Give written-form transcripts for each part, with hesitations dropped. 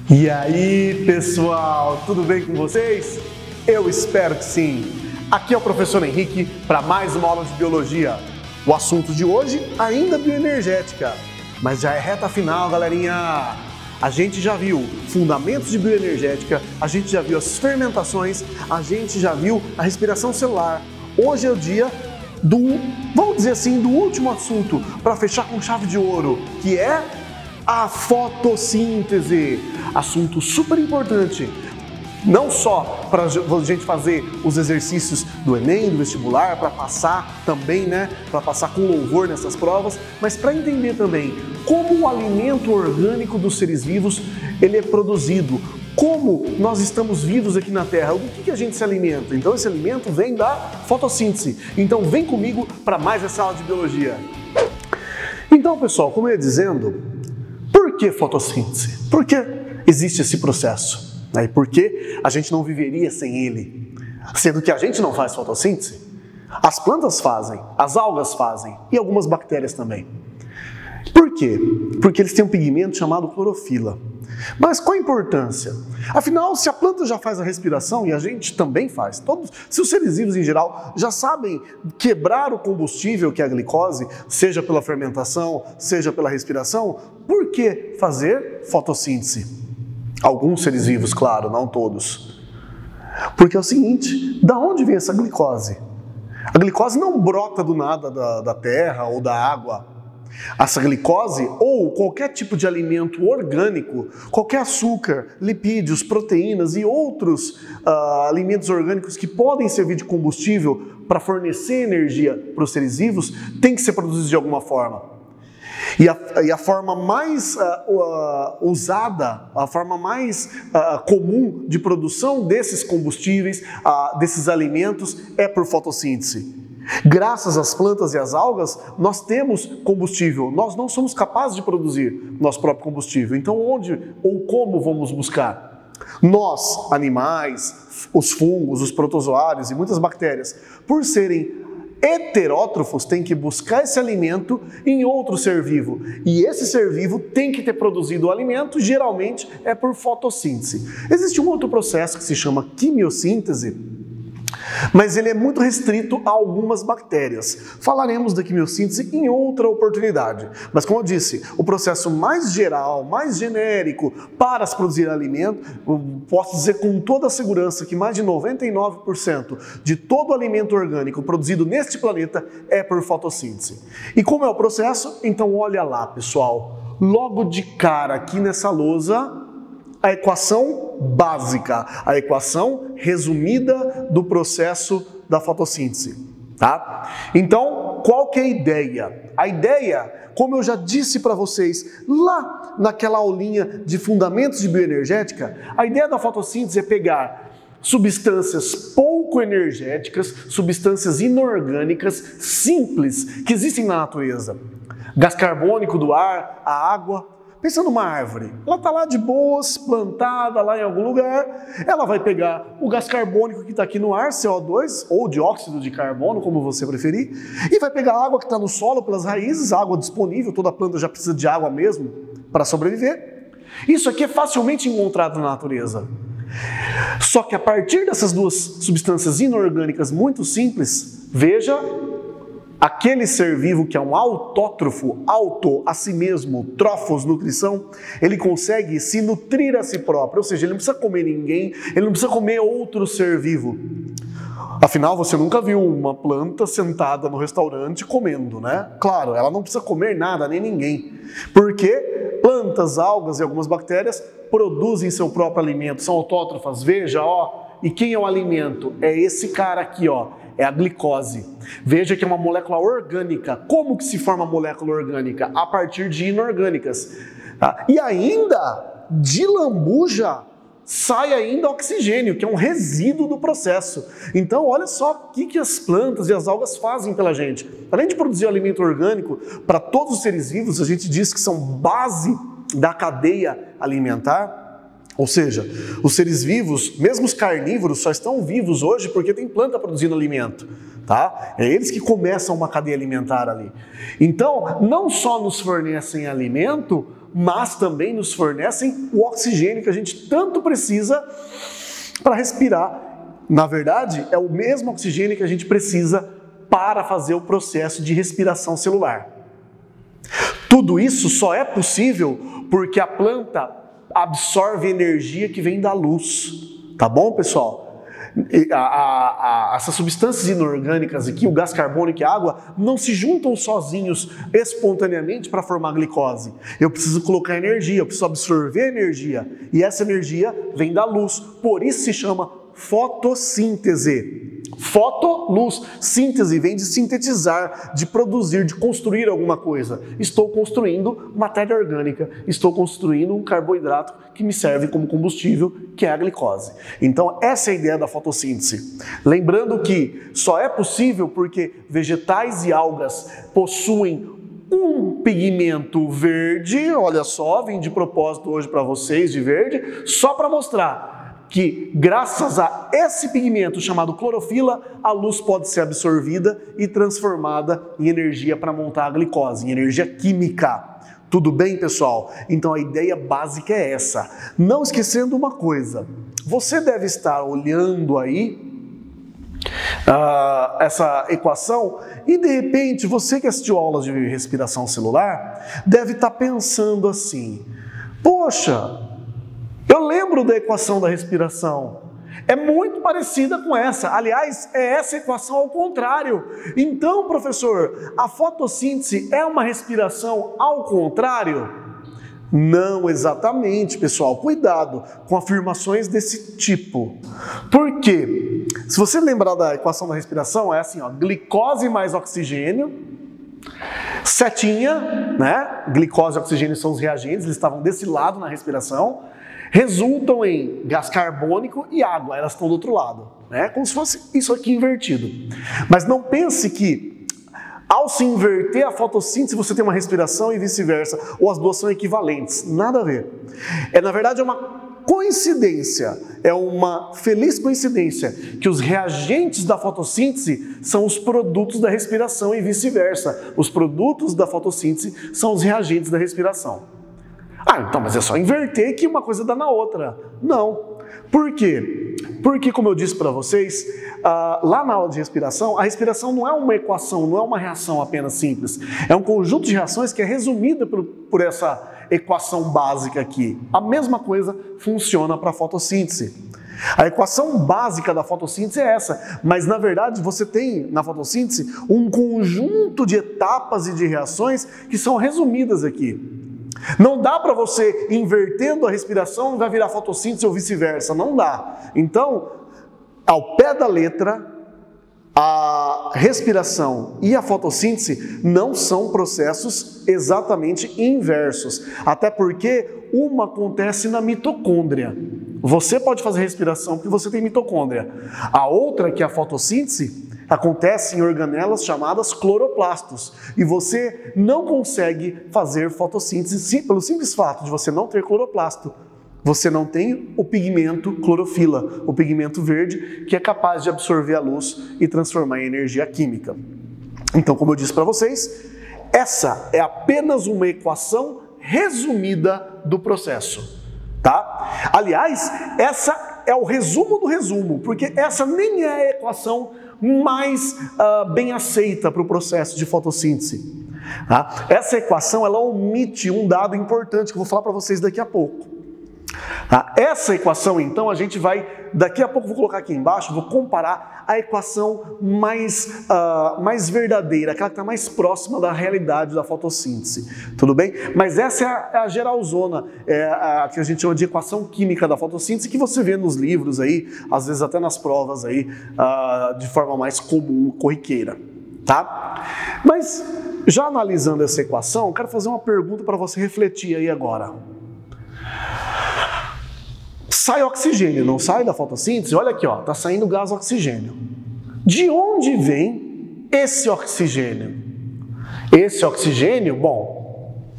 E aí, pessoal, tudo bem com vocês? Eu espero que sim. Aqui é o professor Henrique para mais uma aula de biologia. O assunto de hoje ainda bioenergética, mas já é reta final, galerinha. A gente já viu fundamentos de bioenergética, a gente já viu as fermentações, a gente já viu a respiração celular. Hoje é o dia vamos dizer assim, do último assunto para fechar com chave de ouro, que é a fotossíntese. Assunto super importante, não só para a gente fazer os exercícios do Enem, do vestibular, para passar também, para passar com louvor nessas provas, mas para entender também como o alimento orgânico dos seres vivos ele é produzido, como nós estamos vivos aqui na Terra, do que a gente se alimenta. Então esse alimento vem da fotossíntese. Então vem comigo para mais essa aula de biologia. Então, pessoal, como eu ia dizendo, por que fotossíntese? Por que existe esse processo? E por que a gente não viveria sem ele? Sendo que a gente não faz fotossíntese, as plantas fazem, as algas fazem e algumas bactérias também. Por quê? Porque eles têm um pigmento chamado clorofila. Mas qual a importância? Afinal, se a planta já faz a respiração e a gente também faz, se os seres vivos em geral já sabem quebrar o combustível que é a glicose, seja pela fermentação, seja pela respiração, por que fazer fotossíntese? Alguns seres vivos, claro, não todos. Porque é o seguinte, da onde vem essa glicose? A glicose não brota do nada da terra ou da água. Essa glicose ou qualquer tipo de alimento orgânico, qualquer açúcar, lipídios, proteínas e outros alimentos orgânicos que podem servir de combustível para fornecer energia para os seres vivos, tem que ser produzido de alguma forma. E a forma mais usada, a forma mais comum de produção desses combustíveis, desses alimentos, é por fotossíntese. Graças às plantas e às algas, nós temos combustível. Nós não somos capazes de produzir nosso próprio combustível. Então, onde ou como vamos buscar? Nós, animais, os fungos, os protozoários e muitas bactérias, por serem heterótrofos, têm que buscar esse alimento em outro ser vivo. E esse ser vivo tem que ter produzido o alimento, geralmente é por fotossíntese. Existe um outro processo que se chama quimiossíntese, mas ele é muito restrito a algumas bactérias. Falaremos da quimiossíntese em outra oportunidade. Mas como eu disse, o processo mais geral, mais genérico para se produzir alimento, eu posso dizer com toda a segurança que mais de 99% de todo alimento orgânico produzido neste planeta é por fotossíntese. E como é o processo? Então olha lá, pessoal. Logo de cara aqui nessa lousa, a equação básica, a equação resumida do processo da fotossíntese, tá? Então, qual que é a ideia? A ideia, como eu já disse para vocês lá naquela aulinha de fundamentos de bioenergética, a ideia da fotossíntese é pegar substâncias pouco energéticas, substâncias inorgânicas simples que existem na natureza. Gás carbônico do ar, a água. Pensa numa árvore, ela está lá de boas, plantada lá em algum lugar, ela vai pegar o gás carbônico que está aqui no ar, CO2, ou dióxido de carbono, como você preferir, e vai pegar a água que está no solo pelas raízes, água disponível, toda planta já precisa de água mesmo para sobreviver. Isso aqui é facilmente encontrado na natureza. Só que a partir dessas duas substâncias inorgânicas muito simples, veja, aquele ser vivo que é um autótrofo, auto a si mesmo, trófos, nutrição, ele consegue se nutrir a si próprio, ou seja, ele não precisa comer ninguém, ele não precisa comer outro ser vivo. Afinal, você nunca viu uma planta sentada no restaurante comendo, né? Claro, ela não precisa comer nada, nem ninguém, porque plantas, algas e algumas bactérias produzem seu próprio alimento, são autótrofas, veja, ó, e quem é o alimento? É esse cara aqui, ó. É a glicose. Veja que é uma molécula orgânica. Como que se forma a molécula orgânica? A partir de inorgânicas. Tá? E ainda, de lambuja, sai ainda oxigênio, que é um resíduo do processo. Então, olha só o que as plantas e as algas fazem pela gente. Além de produzir alimento orgânico, para todos os seres vivos, a gente diz que são base da cadeia alimentar. Ou seja, os seres vivos, mesmo os carnívoros, só estão vivos hoje porque tem planta produzindo alimento, tá? É eles que começam uma cadeia alimentar ali. Então, não só nos fornecem alimento, mas também nos fornecem o oxigênio que a gente tanto precisa para respirar. Na verdade, é o mesmo oxigênio que a gente precisa para fazer o processo de respiração celular. Tudo isso só é possível porque a planta absorve energia que vem da luz. Tá bom, pessoal? Essas substâncias inorgânicas aqui, o gás carbônico e a água, não se juntam sozinhos espontaneamente para formar glicose. Eu preciso colocar energia, eu preciso absorver energia. E essa energia vem da luz. Por isso se chama fotossíntese. Fotoluz, síntese, vem de sintetizar, de produzir, de construir alguma coisa. Estou construindo matéria orgânica, estou construindo um carboidrato que me serve como combustível, que é a glicose. Então, essa é a ideia da fotossíntese. Lembrando que só é possível porque vegetais e algas possuem um pigmento verde, olha só, vim de propósito hoje para vocês de verde, só para mostrar que graças a esse pigmento chamado clorofila, a luz pode ser absorvida e transformada em energia para montar a glicose, em energia química. Tudo bem, pessoal? Então a ideia básica é essa. Não esquecendo uma coisa, você deve estar olhando aí essa equação e de repente você que assistiu aulas de respiração celular deve estar pensando assim, poxa, eu lembro da equação da respiração, é muito parecida com essa, aliás, é essa equação ao contrário. Então, professor, a fotossíntese é uma respiração ao contrário? Não exatamente, pessoal, cuidado com afirmações desse tipo. Por quê? Se você lembrar da equação da respiração, é assim, ó, glicose mais oxigênio, setinha, né? Glicose e oxigênio são os reagentes, eles estavam desse lado na respiração, resultam em gás carbônico e água, elas estão do outro lado, né? Como se fosse isso aqui invertido. Mas não pense que ao se inverter a fotossíntese você tem uma respiração e vice-versa, ou as duas são equivalentes, nada a ver. Na verdade é uma coincidência, é uma feliz coincidência que os reagentes da fotossíntese são os produtos da respiração e vice-versa. Os produtos da fotossíntese são os reagentes da respiração. Então, mas é só inverter que uma coisa dá na outra. Não. Por quê? Porque, como eu disse para vocês, lá na aula de respiração, a respiração não é uma equação, não é uma reação apenas simples. É um conjunto de reações que é resumida por essa equação básica aqui. A mesma coisa funciona para a fotossíntese. A equação básica da fotossíntese é essa, mas na verdade você tem na fotossíntese um conjunto de etapas e de reações que são resumidas aqui. Não dá para você, invertendo a respiração, vai virar fotossíntese ou vice-versa, não dá. Então, ao pé da letra, a respiração e a fotossíntese não são processos exatamente inversos, até porque uma acontece na mitocôndria. Você pode fazer respiração porque você tem mitocôndria. A outra, que é a fotossíntese, acontece em organelas chamadas cloroplastos. E você não consegue fazer fotossíntese pelo simples fato de você não ter cloroplasto. Você não tem o pigmento clorofila, o pigmento verde, que é capaz de absorver a luz e transformar em energia química. Então, como eu disse para vocês, essa é apenas uma equação resumida do processo. Tá? Aliás, essa é o resumo do resumo, porque essa nem é a equação mais bem aceita para o processo de fotossíntese. Tá? Essa equação ela omite um dado importante que eu vou falar para vocês daqui a pouco. Tá? Essa equação, então, a gente vai, daqui a pouco vou colocar aqui embaixo, vou comparar a equação mais verdadeira, aquela que está mais próxima da realidade da fotossíntese, tudo bem? Mas essa é a geralzona, a que a gente chama de equação química da fotossíntese, que você vê nos livros aí, às vezes até nas provas aí, de forma mais comum, corriqueira, tá? Mas, já analisando essa equação, quero fazer uma pergunta para você refletir aí agora. Sai oxigênio, não sai da fotossíntese? Olha aqui, ó, tá saindo gás oxigênio. De onde vem esse oxigênio? Esse oxigênio, bom,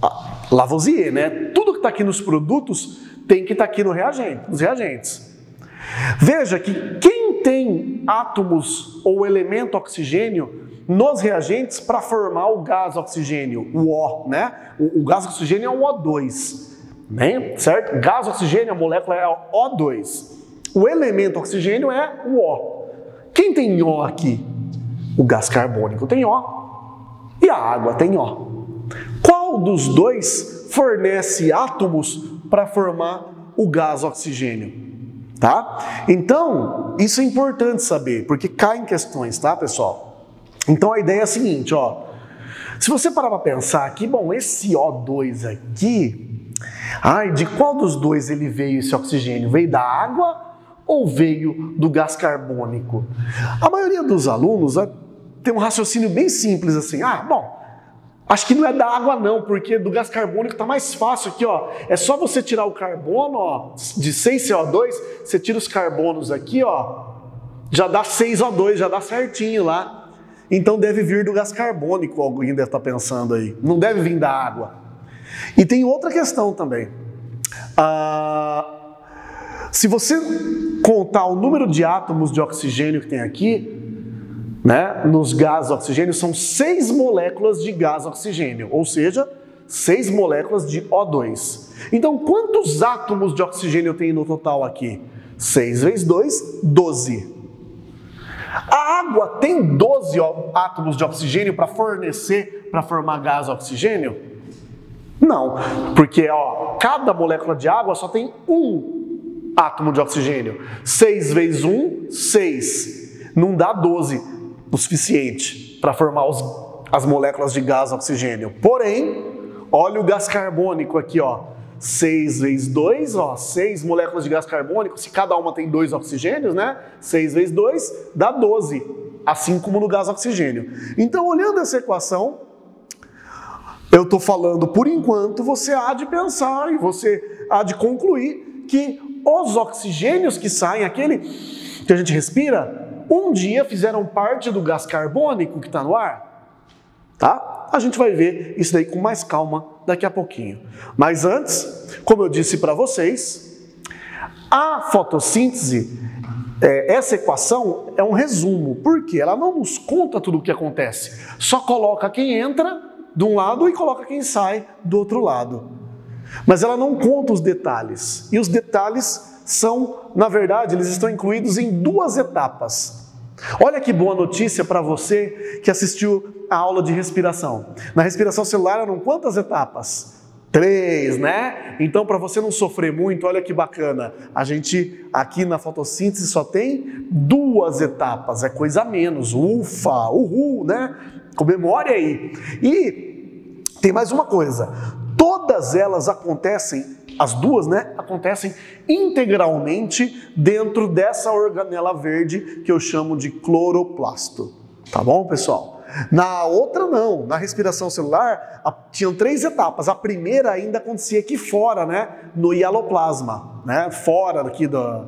Lavoisier, né? Tudo que está aqui nos produtos tem que estar aqui no reagente, nos reagentes. Veja que quem tem átomos ou elemento oxigênio nos reagentes para formar o gás oxigênio, o O, né? O gás oxigênio é o O2, né? Certo? Gás oxigênio, a molécula é o O2. O elemento oxigênio é o O. Quem tem O aqui? O gás carbônico tem O e a água tem O. Qual dos dois fornece átomos para formar o gás oxigênio? Tá? Então, isso é importante saber, porque cai em questões, tá, pessoal? Então a ideia é a seguinte, ó. Se você parar para pensar aqui, bom, esse O2 aqui, de qual dos dois ele veio esse oxigênio? Veio da água ou veio do gás carbônico? A maioria dos alunos tem um raciocínio bem simples assim, acho que não é da água não, porque do gás carbônico tá mais fácil aqui, ó. É só você tirar o carbono, ó, de 6CO2, você tira os carbonos aqui, ó, já dá 6O2, já dá certinho lá. Então deve vir do gás carbônico, alguém deve estar pensando aí. Não deve vir da água. E tem outra questão também. Se você contar o número de átomos de oxigênio que tem aqui, né, nos gases oxigênio, são 6 moléculas de gás oxigênio, ou seja, 6 moléculas de O2. Então, quantos átomos de oxigênio tem no total aqui? 6 vezes 2, 12. A água tem 12 átomos de oxigênio para fornecer, para formar gás oxigênio? Não, porque cada molécula de água só tem um átomo de oxigênio. 6 vezes 1, 6. Não dá 12. O suficiente para formar as moléculas de gás oxigênio. Porém, olha o gás carbônico aqui, ó. 6 vezes 2, 6 moléculas de gás carbônico, se cada uma tem 2 oxigênios, né? 6 vezes 2 dá 12, assim como no gás oxigênio. Então, olhando essa equação, eu estou falando, por enquanto, você há de pensar e você há de concluir que os oxigênios que saem, aquele que a gente respira, um dia fizeram parte do gás carbônico que está no ar, tá? A gente vai ver isso daí com mais calma daqui a pouquinho. Mas antes, como eu disse para vocês, a fotossíntese, essa equação é um resumo, porque ela não nos conta tudo o que acontece, só coloca quem entra de um lado e coloca quem sai do outro lado. Mas ela não conta os detalhes, e os detalhes são, na verdade, eles estão incluídos em 2 etapas. Olha que boa notícia para você que assistiu a aula de respiração. Na respiração celular eram quantas etapas? 3, né? Então, para você não sofrer muito, olha que bacana. A gente aqui na fotossíntese só tem 2 etapas, é coisa a menos. Ufa, uhul, né? Comemore aí. E tem mais uma coisa. Todas elas acontecem, as 2, né, acontecem integralmente dentro dessa organela verde que eu chamo de cloroplasto. Tá bom, pessoal? Na outra não, na respiração celular tinham 3 etapas. A primeira ainda acontecia aqui fora, né, no hialoplasma, né, fora aqui da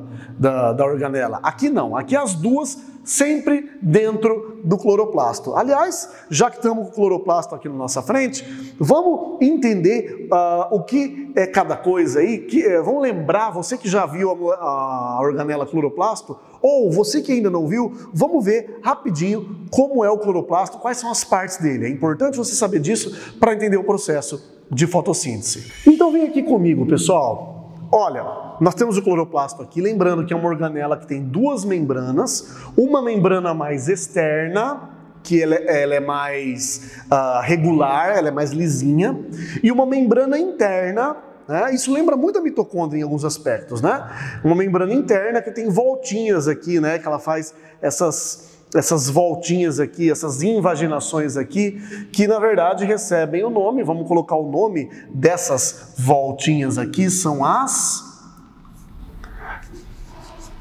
organela. Aqui não, aqui as 2 sempre dentro do cloroplasto. Aliás, já que estamos com o cloroplasto aqui na nossa frente, vamos entender o que é cada coisa aí. Vamos lembrar, você que já viu a organela cloroplasto, ou você que ainda não viu, vamos ver rapidinho como é o cloroplasto, quais são as partes dele. É importante você saber disso para entender o processo de fotossíntese. Então vem aqui comigo, pessoal. Olha, nós temos o cloroplasto aqui, lembrando que é uma organela que tem 2 membranas, uma membrana mais externa, que ela é mais regular, ela é mais lisinha, e uma membrana interna, né? Isso lembra muito a mitocôndria em alguns aspectos, né? Uma membrana interna que tem voltinhas aqui, né? Que ela faz essas voltinhas aqui, essas invaginações aqui, que na verdade recebem o nome, vamos colocar o nome dessas voltinhas aqui, são as...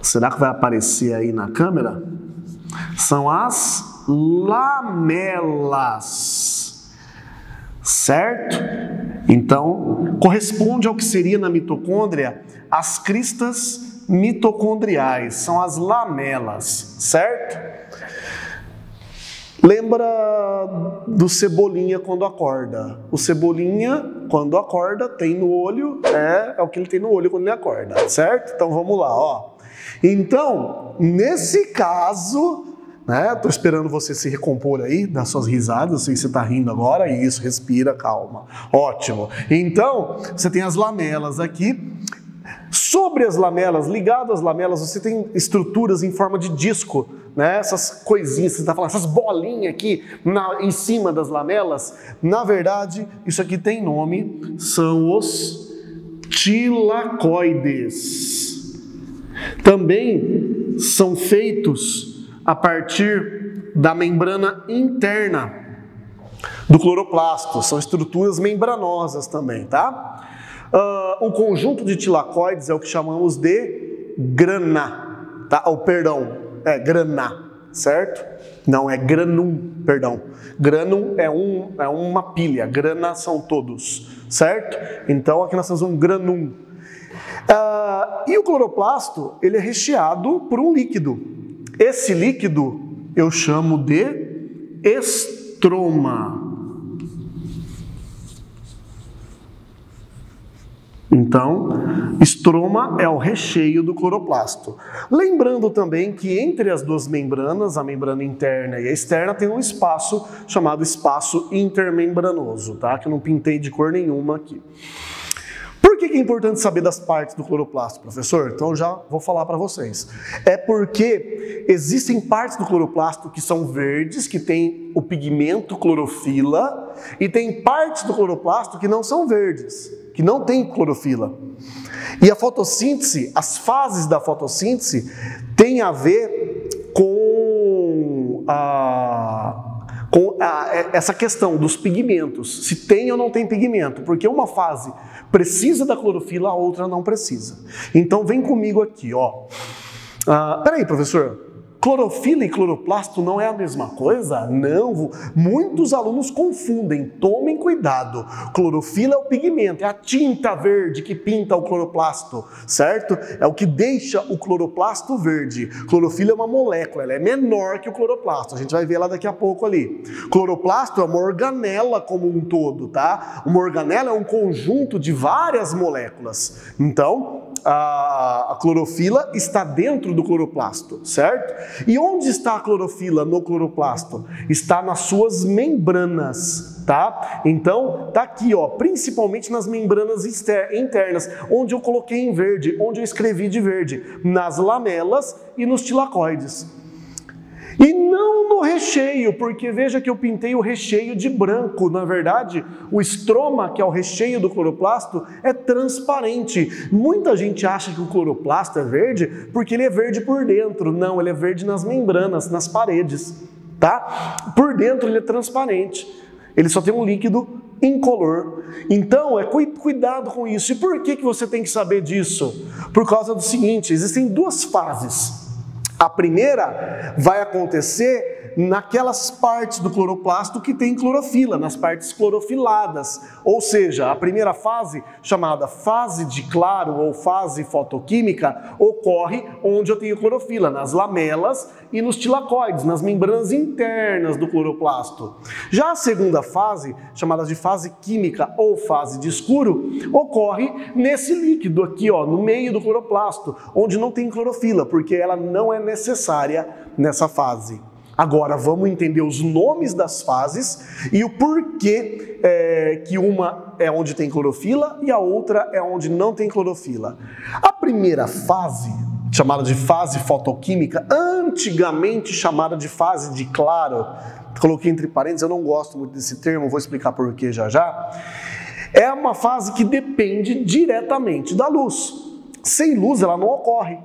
Será que vai aparecer aí na câmera? São as lamelas, certo? Então, corresponde ao que seria na mitocôndria as cristas mitocondriais, são as lamelas, certo? Lembra do Cebolinha quando acorda. O Cebolinha, quando acorda, tem no olho, é o que ele tem no olho quando ele acorda, certo? Então vamos lá, ó. Então, nesse caso, né? Tô esperando você se recompor aí das suas risadas, sei que você está rindo agora, isso, respira, calma. Ótimo. Então, você tem as lamelas aqui. Sobre as lamelas, ligado às lamelas, você tem estruturas em forma de disco, né? Essas coisinhas, você está falando, essas bolinhas aqui em cima das lamelas. Na verdade, isso aqui tem nome, são os tilacoides. Também são feitos a partir da membrana interna do cloroplasto. São estruturas membranosas também, tá? O conjunto de tilacoides é o que chamamos de grana, tá? Grana, certo? Não, é granum, perdão. Granum é uma pilha, grana são todos, certo? Então aqui nós temos um granum. E o cloroplasto, ele é recheado por um líquido. Esse líquido eu chamo de estroma. Então, estroma é o recheio do cloroplasto. Lembrando também que entre as duas membranas, a membrana interna e a externa, tem um espaço chamado espaço intermembranoso, tá? Que eu não pintei de cor nenhuma aqui. Por que é importante saber das partes do cloroplasto, professor? Então já vou falar para vocês. É porque existem partes do cloroplasto que são verdes, que tem o pigmento clorofila, e tem partes do cloroplasto que não são verdes, que não tem clorofila. E a fotossíntese, as fases da fotossíntese, tem a ver com essa questão dos pigmentos, se tem ou não tem pigmento, porque uma fase precisa da clorofila, a outra não precisa. Então vem comigo aqui, ó. Peraí, professor, clorofila e cloroplasto não é a mesma coisa? Não, muitos alunos confundem, tomem cuidado. Clorofila é o pigmento, é a tinta verde que pinta o cloroplasto, certo? É o que deixa o cloroplasto verde. Clorofila é uma molécula, ela é menor que o cloroplasto, a gente vai ver lá daqui a pouco ali. Cloroplasto é uma organela como um todo, tá? Uma organela é um conjunto de várias moléculas. Então, a clorofila está dentro do cloroplasto, certo? E onde está a clorofila no cloroplasto? Está nas suas membranas, tá? Então, tá aqui, ó, principalmente nas membranas internas, onde eu coloquei em verde, onde eu escrevi de verde, nas lamelas e nos tilacoides. E não no recheio, porque veja que eu pintei o recheio de branco. Na verdade, o estroma, que é o recheio do cloroplasto, é transparente. Muita gente acha que o cloroplasto é verde porque ele é verde por dentro. Não, ele é verde nas membranas, nas paredes, tá? Por dentro ele é transparente. Ele só tem um líquido incolor. Então, cuidado com isso. E por que você tem que saber disso? Por causa do seguinte, existem duas fases. A primeira vai acontecer naquelas partes do cloroplasto que tem clorofila, nas partes clorofiladas. Ou seja, a primeira fase, chamada fase de claro ou fase fotoquímica, ocorre onde eu tenho clorofila, nas lamelas e nos tilacoides, nas membranas internas do cloroplasto. Já a segunda fase, chamada de fase química ou fase de escuro, ocorre nesse líquido aqui, ó, no meio do cloroplasto, onde não tem clorofila, porque ela não é necessária nessa fase. Agora vamos entender os nomes das fases e o porquê que uma é onde tem clorofila e a outra é onde não tem clorofila. A primeira fase, chamada de fase fotoquímica, antigamente chamada de fase de claro, coloquei entre parênteses, eu não gosto muito desse termo, vou explicar porquê já já, é uma fase que depende diretamente da luz. Sem luz ela não ocorre.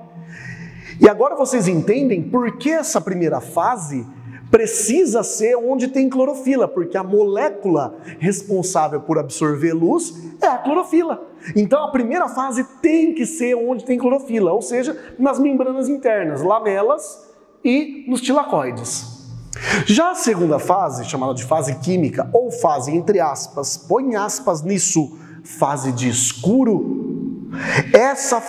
E agora vocês entendem por que essa primeira fase precisa ser onde tem clorofila, porque a molécula responsável por absorver luz é a clorofila. Então a primeira fase tem que ser onde tem clorofila, ou seja, nas membranas internas, lamelas e nos tilacoides. Já a segunda fase, chamada de fase química ou fase entre aspas, põe aspas nisso, fase de escuro, essa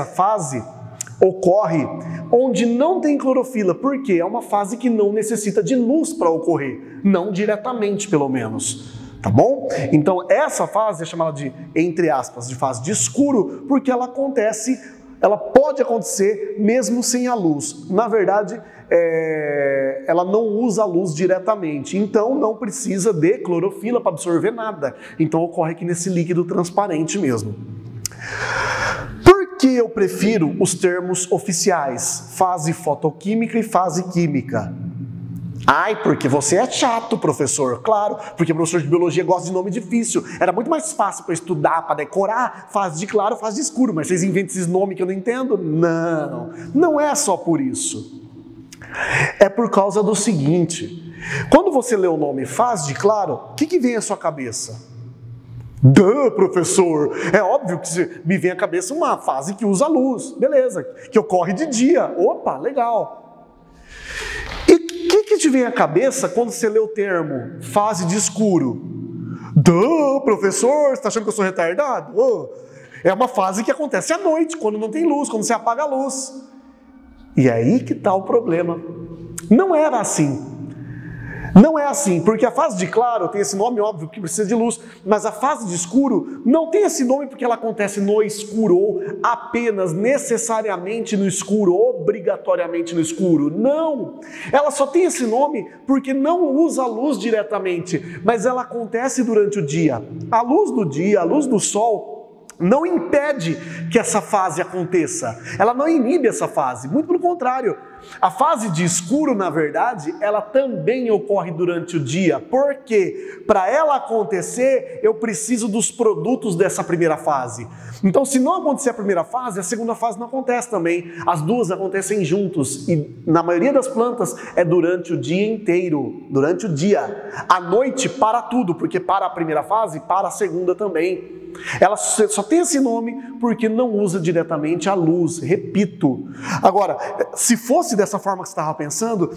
fase ocorre onde não tem clorofila, porque é uma fase que não necessita de luz para ocorrer, não diretamente pelo menos, tá bom? Então essa fase é chamada de, entre aspas, de fase de escuro, porque ela pode acontecer mesmo sem a luz. Na verdade, ela não usa a luz diretamente, então não precisa de clorofila para absorver nada. Então ocorre aqui nesse líquido transparente mesmo. Por que eu prefiro os termos oficiais? Fase fotoquímica e fase química. Ai, porque você é chato, professor. Claro, porque professor de biologia gosta de nome difícil. Era muito mais fácil para estudar, para decorar, fase de claro, fase de escuro. Mas vocês inventam esses nomes que eu não entendo? Não, não é só por isso. É por causa do seguinte. Quando você lê o nome fase de claro, o que vem à sua cabeça? Professor, é óbvio que me vem à cabeça uma fase que usa luz. Beleza, que ocorre de dia. Opa, legal. O que te vem à cabeça quando você lê o termo fase de escuro? Professor, você está achando que eu sou retardado? É uma fase que acontece à noite, quando não tem luz, quando você apaga a luz. E aí que está o problema. Não era assim. Não é assim, porque a fase de claro tem esse nome, óbvio, que precisa de luz, mas a fase de escuro não tem esse nome porque ela acontece no escuro, ou apenas necessariamente no escuro, obrigatoriamente no escuro. Não! Ela só tem esse nome porque não usa a luz diretamente, mas ela acontece durante o dia. A luz do dia, a luz do sol, não impede que essa fase aconteça. Ela não inibe essa fase, muito pelo contrário. A fase de escuro, na verdade, ela também ocorre durante o dia. Porque para ela acontecer, eu preciso dos produtos dessa primeira fase. Então, se não acontecer a primeira fase, a segunda fase não acontece também. As duas acontecem juntos. E na maioria das plantas é durante o dia inteiro, durante o dia. À noite para tudo, porque para a primeira fase, para a segunda também. Ela só tem esse nome porque não usa diretamente a luz, repito. Agora, se fosse dessa forma que você estava pensando,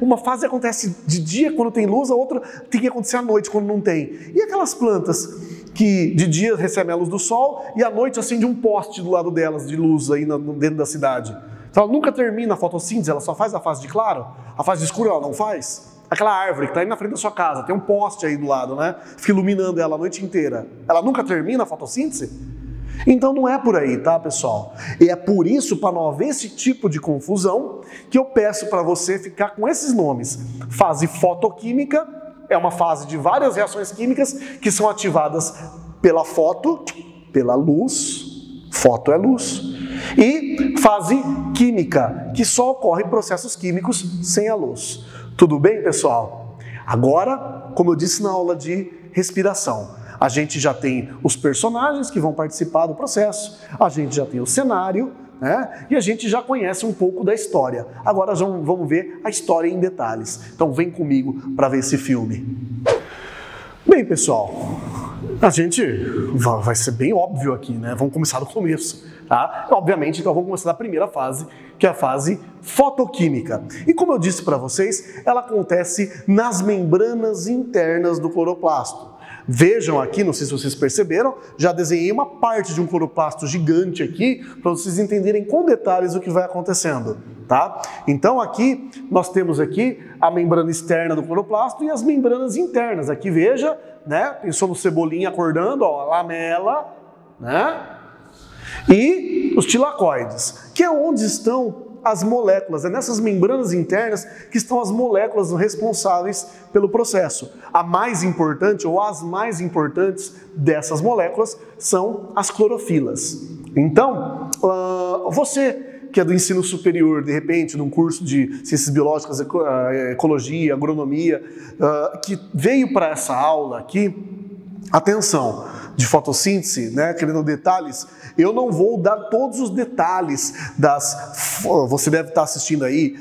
uma fase acontece de dia quando tem luz, a outra tem que acontecer à noite quando não tem. E aquelas plantas que de dia recebem a luz do sol e à noite acende um poste do lado delas de luz aí dentro da cidade? Então ela nunca termina a fotossíntese, ela só faz a fase de claro, a fase de escuro ela não faz. Aquela árvore que está aí na frente da sua casa, tem um poste aí do lado, né? Fica iluminando ela a noite inteira. Ela nunca termina a fotossíntese? Então não é por aí, tá, pessoal? E é por isso, para não haver esse tipo de confusão, que eu peço para você ficar com esses nomes. Fase fotoquímica é uma fase de várias reações químicas que são ativadas pela foto, pela luz. Foto é luz. E fase química, que só ocorre processos químicos sem a luz. Tudo bem, pessoal? Agora, como eu disse na aula de respiração, a gente já tem os personagens que vão participar do processo, a gente já tem o cenário, né? E a gente já conhece um pouco da história. Agora vamos ver a história em detalhes. Então vem comigo para ver esse filme. Bem, pessoal, a gente vai ser bem óbvio aqui, né? Vamos começar do começo, tá? Obviamente, então vamos começar da primeira fase, que é a fase fotoquímica. E como eu disse para vocês, ela acontece nas membranas internas do cloroplasto. Vejam aqui, não sei se vocês perceberam, já desenhei uma parte de um cloroplasto gigante aqui, para vocês entenderem com detalhes o que vai acontecendo, tá? Então aqui, nós temos aqui a membrana externa do cloroplasto e as membranas internas. Aqui veja, né? Pensou no cebolinha acordando, ó, a lamela, né? E os tilacoides, que é onde estão as moléculas, é nessas membranas internas que estão as moléculas responsáveis pelo processo. A mais importante, ou as mais importantes dessas moléculas, são as clorofilas. Então, você que é do ensino superior, de repente, num curso de ciências biológicas, ecologia, agronomia, que veio para essa aula aqui, atenção, de fotossíntese, né, querendo detalhes, eu não vou dar todos os detalhes você deve estar assistindo aí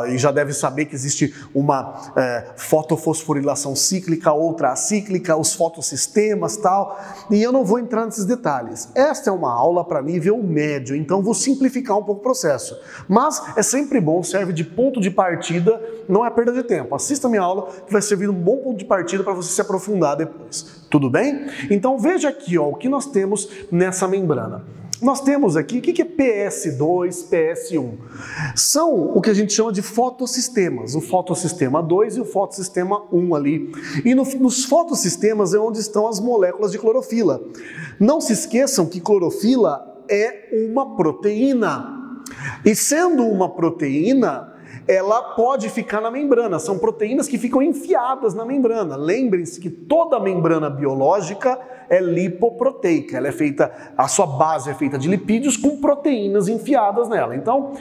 e já deve saber que existe uma fotofosforilação cíclica, outra acíclica, os fotossistemas e tal, e eu não vou entrar nesses detalhes. Esta é uma aula para nível médio, então vou simplificar um pouco o processo. Mas é sempre bom, serve de ponto de partida, não é perda de tempo. Assista a minha aula que vai servir um bom ponto de partida para você se aprofundar depois. Tudo bem? Então veja aqui, ó, o que nós temos nessa membrana. Nós temos aqui, o que é PS2, PS1? São o que a gente chama de fotossistemas, o fotossistema 2 e o fotossistema 1 ali. E nos fotossistemas é onde estão as moléculas de clorofila. Não se esqueçam que clorofila é uma proteína. E sendo uma proteína, ela pode ficar na membrana. São proteínas que ficam enfiadas na membrana. Lembrem-se que toda membrana biológica é lipoproteica. Ela é feita, a sua base é feita de lipídios com proteínas enfiadas nela. Então,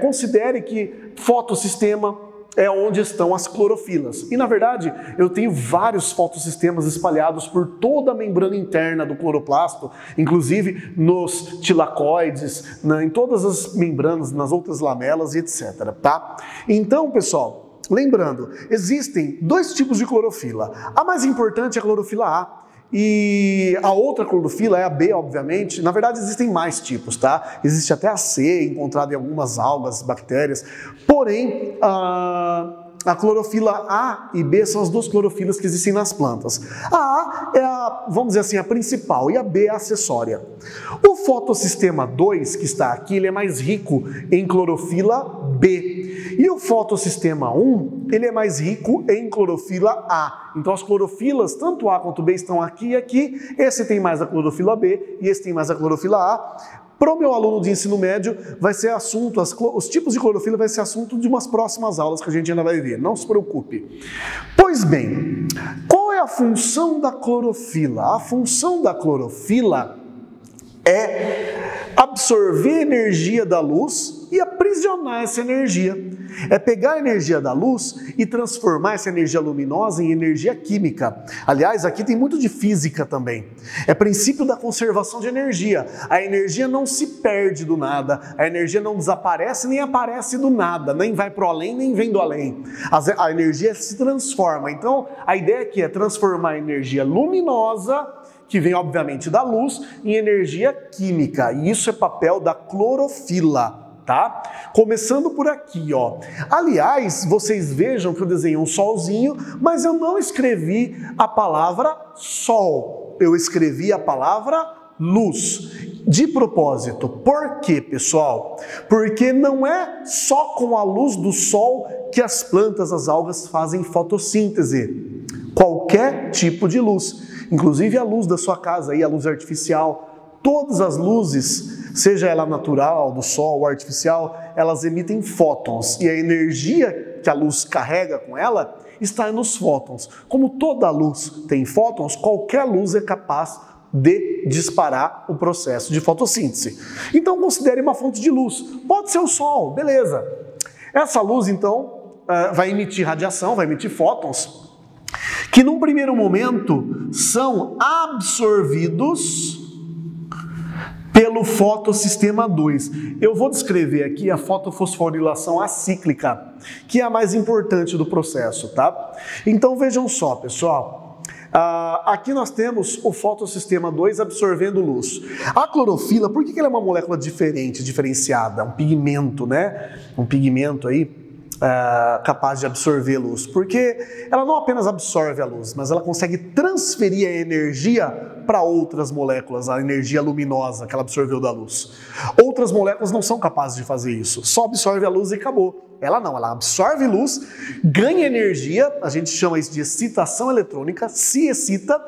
considere que fotossistema é onde estão as clorofilas. E, na verdade, eu tenho vários fotossistemas espalhados por toda a membrana interna do cloroplasto, inclusive nos tilacoides, em todas as membranas, nas outras lamelas e etc. Tá? Então, pessoal, lembrando, existem dois tipos de clorofila. A mais importante é a clorofila A. E a outra clorofila é a B, obviamente. Na verdade, existem mais tipos, tá? Existe até a C, encontrada em algumas algas, bactérias. Porém, a clorofila A e B são as duas clorofilas que existem nas plantas. A A é a, vamos dizer assim, a principal e a B é a acessória. O fotossistema 2, que está aqui, ele é mais rico em clorofila B. E o fotossistema 1, ele é mais rico em clorofila A. Então as clorofilas, tanto A quanto B, estão aqui e aqui. Esse tem mais a clorofila B e esse tem mais a clorofila A. Para o meu aluno de ensino médio, vai ser assunto, os tipos de clorofila vai ser assunto de umas próximas aulas que a gente ainda vai ver, não se preocupe. Pois bem, qual é a função da clorofila? A função da clorofila é absorver energia da luz e aprisionar essa energia. É pegar a energia da luz e transformar essa energia luminosa em energia química. Aliás, aqui tem muito de física também. É princípio da conservação de energia. A energia não se perde do nada, a energia não desaparece nem aparece do nada, nem vai para o além, nem vem do além. A energia se transforma. Então, a ideia aqui é transformar a energia luminosa, que vem obviamente da luz, em energia química. E isso é papel da clorofila. Tá? Começando por aqui, ó. Aliás, vocês vejam que eu desenhei um solzinho, mas eu não escrevi a palavra sol. Eu escrevi a palavra luz. De propósito. Por quê, pessoal? Porque não é só com a luz do sol que as plantas, as algas fazem fotossíntese. Qualquer tipo de luz, inclusive a luz da sua casa, aí, a luz artificial. Todas as luzes, seja ela natural, do sol ou artificial, elas emitem fótons. E a energia que a luz carrega com ela está nos fótons. Como toda luz tem fótons, qualquer luz é capaz de disparar o processo de fotossíntese. Então considere uma fonte de luz. Pode ser o sol, beleza. Essa luz, então, vai emitir radiação, vai emitir fótons, que num primeiro momento são absorvidos pelo fotossistema 2. Eu vou descrever aqui a fotofosforilação acíclica, que é a mais importante do processo, tá? Então vejam só, pessoal. Aqui nós temos o fotossistema 2 absorvendo luz. A clorofila, por que ela é uma molécula diferente, diferenciada? Um pigmento, né? Um pigmento aí capaz de absorver luz. Porque ela não apenas absorve a luz, mas ela consegue transferir a energia para outras moléculas, a energia luminosa que ela absorveu da luz. Outras moléculas não são capazes de fazer isso. Só absorve a luz e acabou. Ela não, ela absorve luz, ganha energia, a gente chama isso de excitação eletrônica, se excita,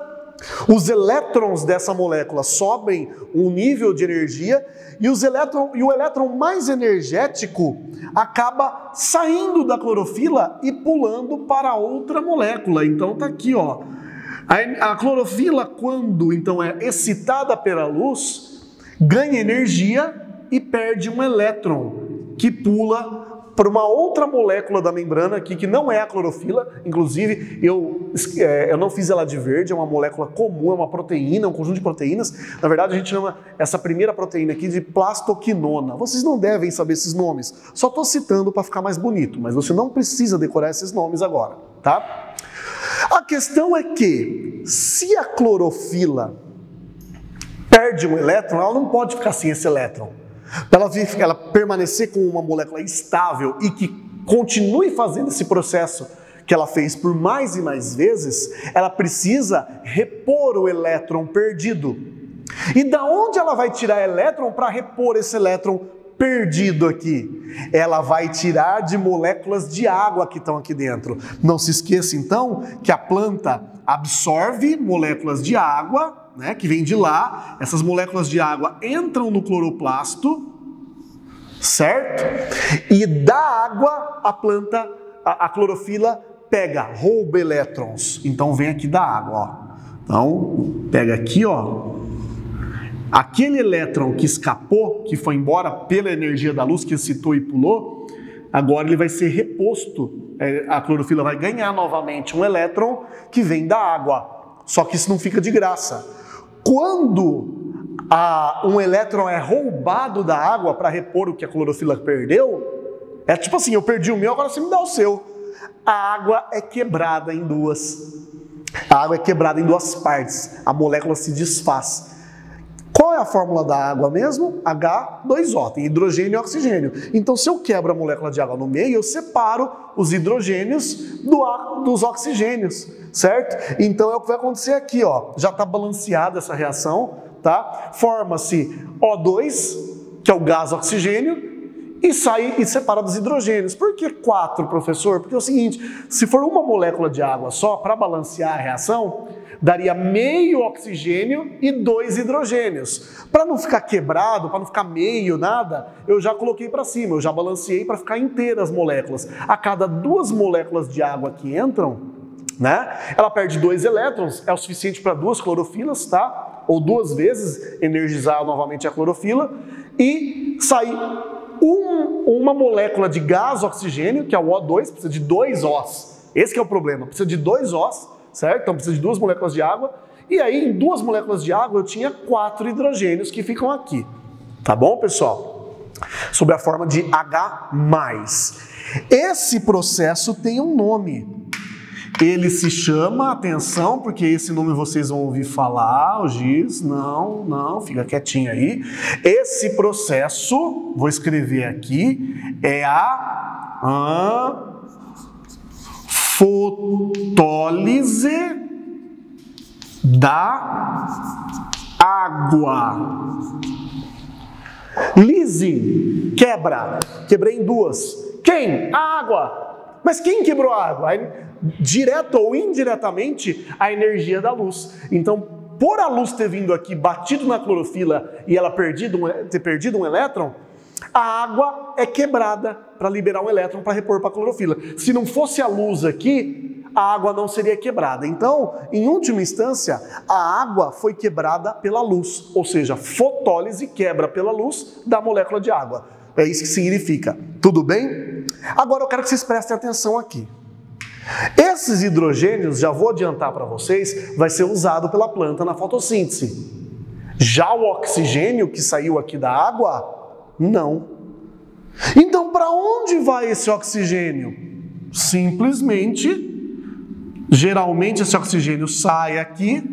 os elétrons dessa molécula sobem um nível de energia e o elétron mais energético acaba saindo da clorofila e pulando para outra molécula. Então tá aqui, ó. A clorofila, quando então é excitada pela luz, ganha energia e perde um elétron que pula para uma outra molécula da membrana aqui, que não é a clorofila. Inclusive, eu não fiz ela de verde, é uma molécula comum, é uma proteína, um conjunto de proteínas. Na verdade, a gente chama essa primeira proteína aqui de plastoquinona. Vocês não devem saber esses nomes, só estou citando para ficar mais bonito, mas você não precisa decorar esses nomes agora, tá? A questão é que, se a clorofila perde um elétron, ela não pode ficar sem esse elétron. Para ela permanecer com uma molécula estável e que continue fazendo esse processo que ela fez por mais e mais vezes, ela precisa repor o elétron perdido. E da onde ela vai tirar elétron para repor esse elétron perdido aqui? Ela vai tirar de moléculas de água que estão aqui dentro. Não se esqueça então que a planta absorve moléculas de água, né, que vem de lá. Essas moléculas de água entram no cloroplasto certo? E da água a planta, a clorofila pega, rouba elétrons. Então vem aqui da água, ó. Então pega aqui, ó. Aquele elétron que escapou, que foi embora pela energia da luz, que excitou e pulou, agora ele vai ser reposto. A clorofila vai ganhar novamente um elétron que vem da água. Só que isso não fica de graça. Quando um elétron é roubado da água para repor o que a clorofila perdeu, é tipo assim, eu perdi o meu, agora você me dá o seu. A água é quebrada em duas. A água é quebrada em duas partes. A molécula se desfaz. Qual é a fórmula da água mesmo? H2O, tem hidrogênio e oxigênio. Então, se eu quebro a molécula de água no meio, eu separo os hidrogênios dos oxigênios, certo? Então, é o que vai acontecer aqui, ó. Já está balanceada essa reação, tá? Forma-se O2, que é o gás oxigênio, e sai e separa dos hidrogênios. Por que 4, professor? Porque é o seguinte, se for uma molécula de água só, para balancear a reação, daria meio oxigênio e 2 hidrogênios. Para não ficar quebrado, para não ficar meio, nada, eu já coloquei para cima, eu já balanceei para ficar inteiras as moléculas. A cada 2 moléculas de água que entram, né, ela perde 2 elétrons, é o suficiente para 2 clorofilas, tá? Ou 2 vezes energizar novamente a clorofila, e sai uma molécula de gás oxigênio, que é o O2, precisa de 2 Os. Esse que é o problema, precisa de 2 Os, certo? Então precisa de 2 moléculas de água, e aí em 2 moléculas de água eu tinha 4 hidrogênios que ficam aqui. Tá bom, pessoal? Sob a forma de H+. Esse processo tem um nome. Ele se chama, atenção, porque esse nome vocês vão ouvir falar, o giz, não, fica quietinho aí. Esse processo, vou escrever aqui, é a fotólise da água. Lise, quebra, quebrei em 2. Quem? A água. Mas quem quebrou a água? Direto ou indiretamente, a energia da luz. Então, por a luz ter vindo aqui, batido na clorofila e ela ter perdido um elétron, a água é quebrada para liberar um elétron para repor para a clorofila. Se não fosse a luz aqui, a água não seria quebrada. Então, em última instância, a água foi quebrada pela luz, ou seja, fotólise quebra pela luz da molécula de água. É isso que significa. Tudo bem? Agora eu quero que vocês prestem atenção aqui. Esses hidrogênios, já vou adiantar para vocês, vai ser usado pela planta na fotossíntese. Já o oxigênio que saiu aqui da água, não. Então, para onde vai esse oxigênio? Simplesmente, geralmente esse oxigênio sai aqui,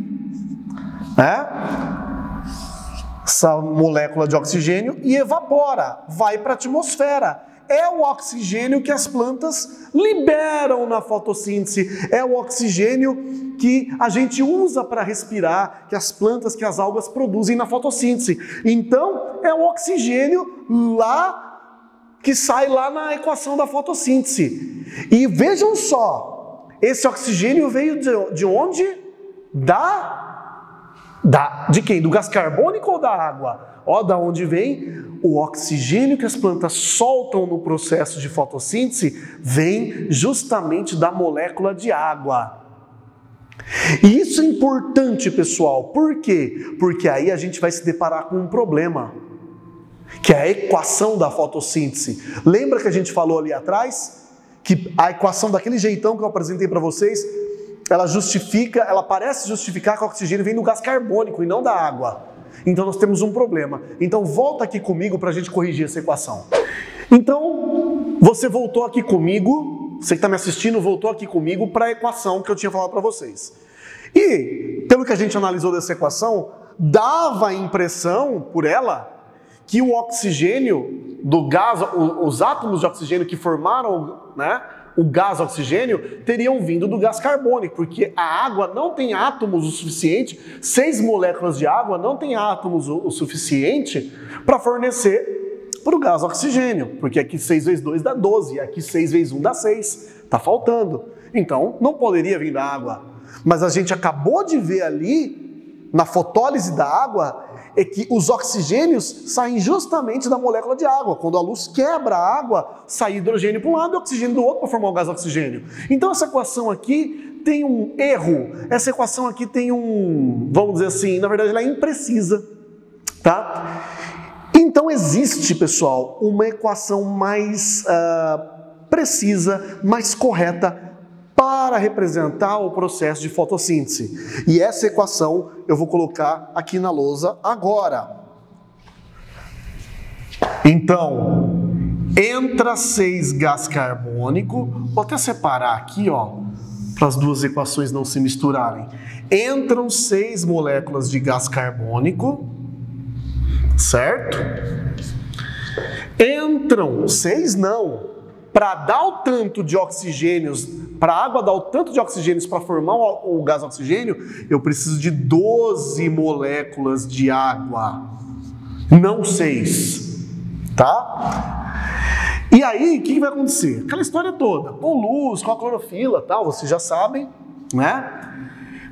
né? Essa molécula de oxigênio e evapora, vai para a atmosfera. É o oxigênio que as plantas liberam na fotossíntese, é o oxigênio que a gente usa para respirar, que as plantas, que as algas produzem na fotossíntese. Então, é o oxigênio lá que sai lá na equação da fotossíntese. E vejam só, esse oxigênio veio de onde? De quem? Do gás carbônico ou da água? Ó, da onde vem? O oxigênio que as plantas soltam no processo de fotossíntese vem justamente da molécula de água. E isso é importante, pessoal. Por quê? Porque aí a gente vai se deparar com um problema, que é a equação da fotossíntese. Lembra que a gente falou ali atrás? Que a equação daquele jeitão que eu apresentei para vocês, ela parece justificar que o oxigênio vem do gás carbônico e não da água. Então nós temos um problema. Então volta aqui comigo para a gente corrigir essa equação. Então, você voltou aqui comigo, você que está me assistindo, voltou aqui comigo para a equação que eu tinha falado para vocês. E, pelo que a gente analisou dessa equação, dava a impressão, por ela, que o oxigênio do gás, os átomos de oxigênio que formaram, né, o gás oxigênio, teriam vindo do gás carbônico, porque a água não tem átomos o suficiente, 6 moléculas de água não tem átomos o suficiente para fornecer para o gás oxigênio, porque aqui 6 vezes 2 dá 12, aqui 6 vezes 1 dá 6, está faltando. Então, não poderia vir da água. Mas a gente acabou de ver ali, na fotólise da água, é que os oxigênios saem justamente da molécula de água. Quando a luz quebra a água, sai hidrogênio para um lado e oxigênio do outro para formar o gás oxigênio. Então essa equação aqui tem um erro. Essa equação aqui tem vamos dizer assim, na verdade ela é imprecisa, tá? Então existe, pessoal, uma equação mais precisa, mais correta para representar o processo de fotossíntese. E essa equação eu vou colocar aqui na lousa agora. Então, entra 6 gás carbônico, vou até separar aqui, ó, para as duas equações não se misturarem. Entram 6 moléculas de gás carbônico, certo? Entram 6 não. Para dar o tanto de oxigênios, para a água dar o tanto de oxigênios para formar o gás oxigênio, eu preciso de 12 moléculas de água, não 6, tá? E aí, o que vai acontecer? Aquela história toda, com luz, com a clorofila, tal, vocês já sabem, né?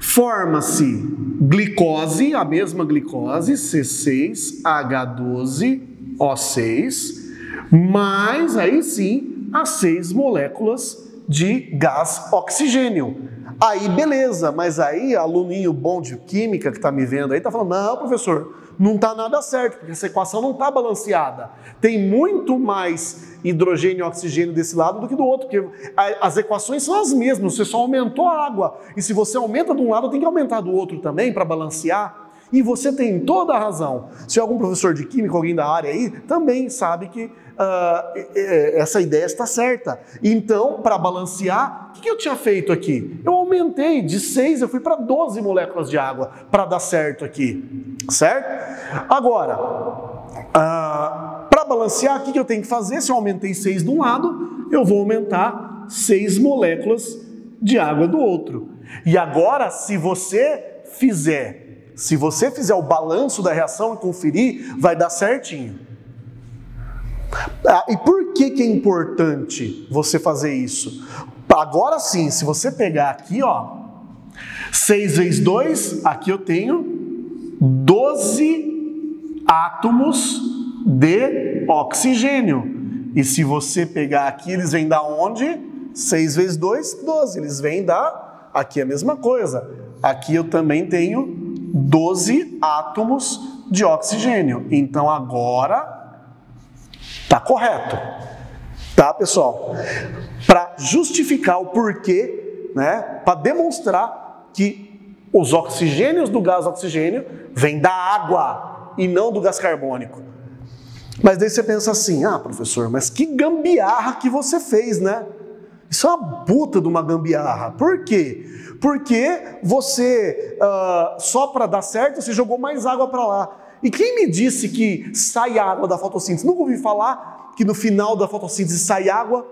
Forma-se glicose, a mesma glicose, C6H12O6, mas aí sim, as 6 moléculas de gás oxigênio. Aí beleza, mas aí aluninho bom de química que está me vendo aí está falando, não professor, não está nada certo, porque essa equação não está balanceada. Tem muito mais hidrogênio e oxigênio desse lado do que do outro, porque as equações são as mesmas, você só aumentou a água. E se você aumenta de um lado, tem que aumentar do outro também para balancear. E você tem toda a razão. Se algum professor de química, alguém da área aí, também sabe que essa ideia está certa. Então, para balancear, o que eu tinha feito aqui? Eu aumentei de 6, eu fui para 12 moléculas de água para dar certo aqui, certo? Agora, para balancear, o que eu tenho que fazer? Se eu aumentei 6 de um lado, eu vou aumentar 6 moléculas de água do outro. E agora, se você fizer o balanço da reação e conferir, vai dar certinho. E por que é importante você fazer isso? Agora sim, se você pegar aqui, ó, 6 vezes 2, aqui eu tenho 12 átomos de oxigênio. E se você pegar aqui, eles vêm da onde? 6 vezes 2, 12. Eles vêm da... Aqui é a mesma coisa. Aqui eu também tenho 12 átomos de oxigênio. Então agora tá correto. Tá, pessoal? Para justificar o porquê, né? Para demonstrar que os oxigênios do gás oxigênio vêm da água e não do gás carbônico. Mas daí você pensa assim, professor, mas que gambiarra que você fez, né? Isso é uma puta de uma gambiarra. Por quê? Porque você, só para dar certo, você jogou mais água para lá. E quem me disse que sai água da fotossíntese? Nunca ouvi falar que no final da fotossíntese sai água?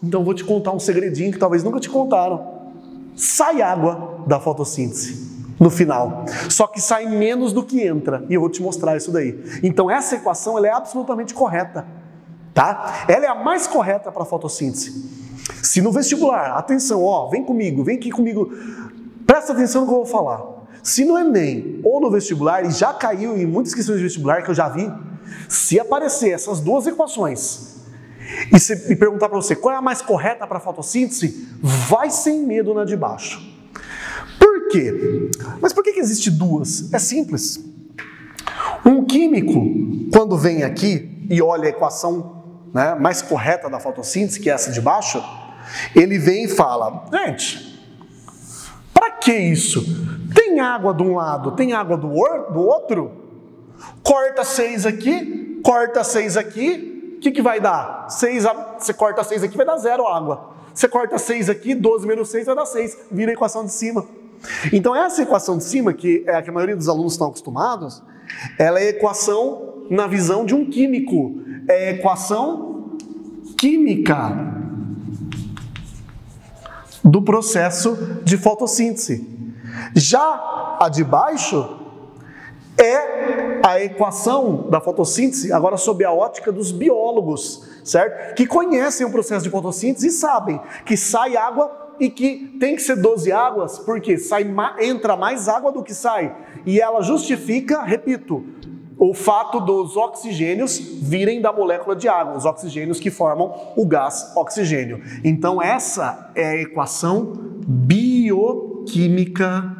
Então vou te contar um segredinho que talvez nunca te contaram. Sai água da fotossíntese no final. Só que sai menos do que entra. E eu vou te mostrar isso daí. Então essa equação ela é absolutamente correta. Tá? Ela é a mais correta para a fotossíntese. Se no vestibular, atenção, ó, vem comigo, vem aqui comigo, presta atenção no que eu vou falar. Se no Enem ou no vestibular, e já caiu em muitas questões de vestibular que eu já vi, se aparecer essas duas equações e perguntar para você qual é a mais correta para a fotossíntese, vai sem medo na de baixo. Por quê? Mas por que existe duas? É simples. Um químico, quando vem aqui e olha a equação, né, mais correta da fotossíntese, que é essa de baixo, ele vem e fala, gente, para que isso? Tem água de um lado, tem água do outro? Corta 6 aqui, corta 6 aqui, o que vai dar? Você corta 6 aqui, vai dar 0 água. Você corta 6 aqui, 12 menos 6 vai dar 6, vira a equação de cima. Então essa equação de cima, que é a que a maioria dos alunos estão acostumados, ela é a equação na visão de um químico. É a equação química do processo de fotossíntese. Já a de baixo é a equação da fotossíntese, agora sob a ótica dos biólogos, certo? Que conhecem o processo de fotossíntese e sabem que sai água e que tem que ser 12 águas, porque entra mais água do que sai. E ela justifica, repito, o fato dos oxigênios virem da molécula de água, os oxigênios que formam o gás oxigênio. Então essa é a equação bioquímica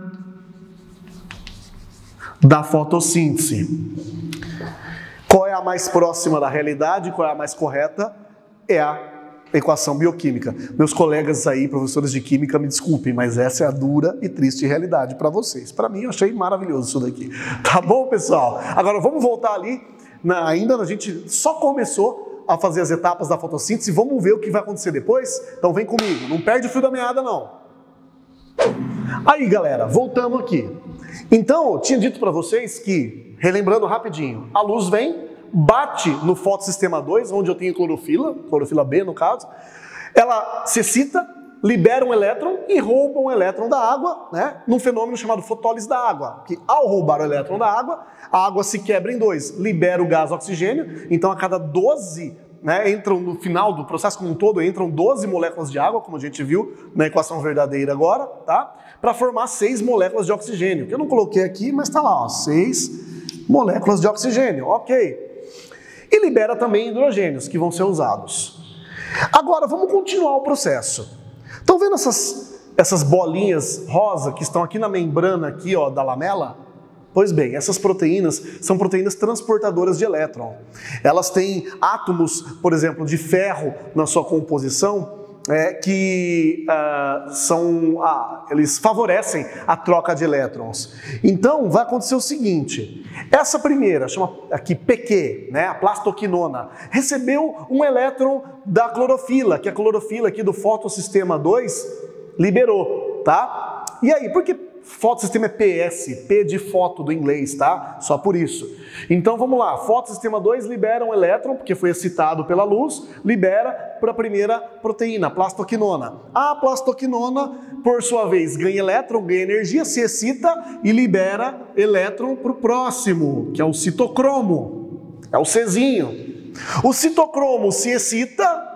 da fotossíntese. Qual é a mais próxima da realidade? Qual é a mais correta? É a equação bioquímica. Meus colegas aí, professores de química, me desculpem, mas essa é a dura e triste realidade para vocês. Para mim, eu achei maravilhoso isso daqui. Tá bom, pessoal? Agora, vamos voltar ali. Ainda a gente só começou a fazer as etapas da fotossíntese. Vamos ver o que vai acontecer depois? Então, vem comigo. Não perde o fio da meada, não. Aí, galera, voltamos aqui. Então, eu tinha dito para vocês que, relembrando rapidinho, a luz vem, bate no fotossistema 2, onde eu tenho clorofila B no caso, ela se excita, libera um elétron e rouba um elétron da água, né, num fenômeno chamado fotólise da água, que ao roubar o elétron da água, a água se quebra em dois, libera o gás oxigênio, então a cada 12, né, entram no final do processo como um todo, entram 12 moléculas de água, como a gente viu na equação verdadeira agora, tá, para formar 6 moléculas de oxigênio, que eu não coloquei aqui, mas está lá, ó, 6 moléculas de oxigênio, ok. E libera também hidrogênios que vão ser usados. Agora, vamos continuar o processo. Estão vendo essas bolinhas rosa que estão aqui na membrana aqui, ó, da lamela? Pois bem, essas proteínas são proteínas transportadoras de elétron. Elas têm átomos, por exemplo, de ferro na sua composição, que eles favorecem a troca de elétrons. Então vai acontecer o seguinte, essa primeira, chama aqui PQ, né, a plastoquinona, recebeu um elétron da clorofila, que a clorofila aqui do fotossistema 2 liberou, tá? E aí, por que fotossistema é PS, P de foto do inglês, tá? Só por isso. Então vamos lá, fotossistema 2 libera um elétron, porque foi excitado pela luz, libera para a primeira proteína, a plastoquinona. A plastoquinona, por sua vez, ganha elétron, ganha energia, se excita e libera elétron para o próximo, que é o citocromo, é o Czinho. O citocromo se excita,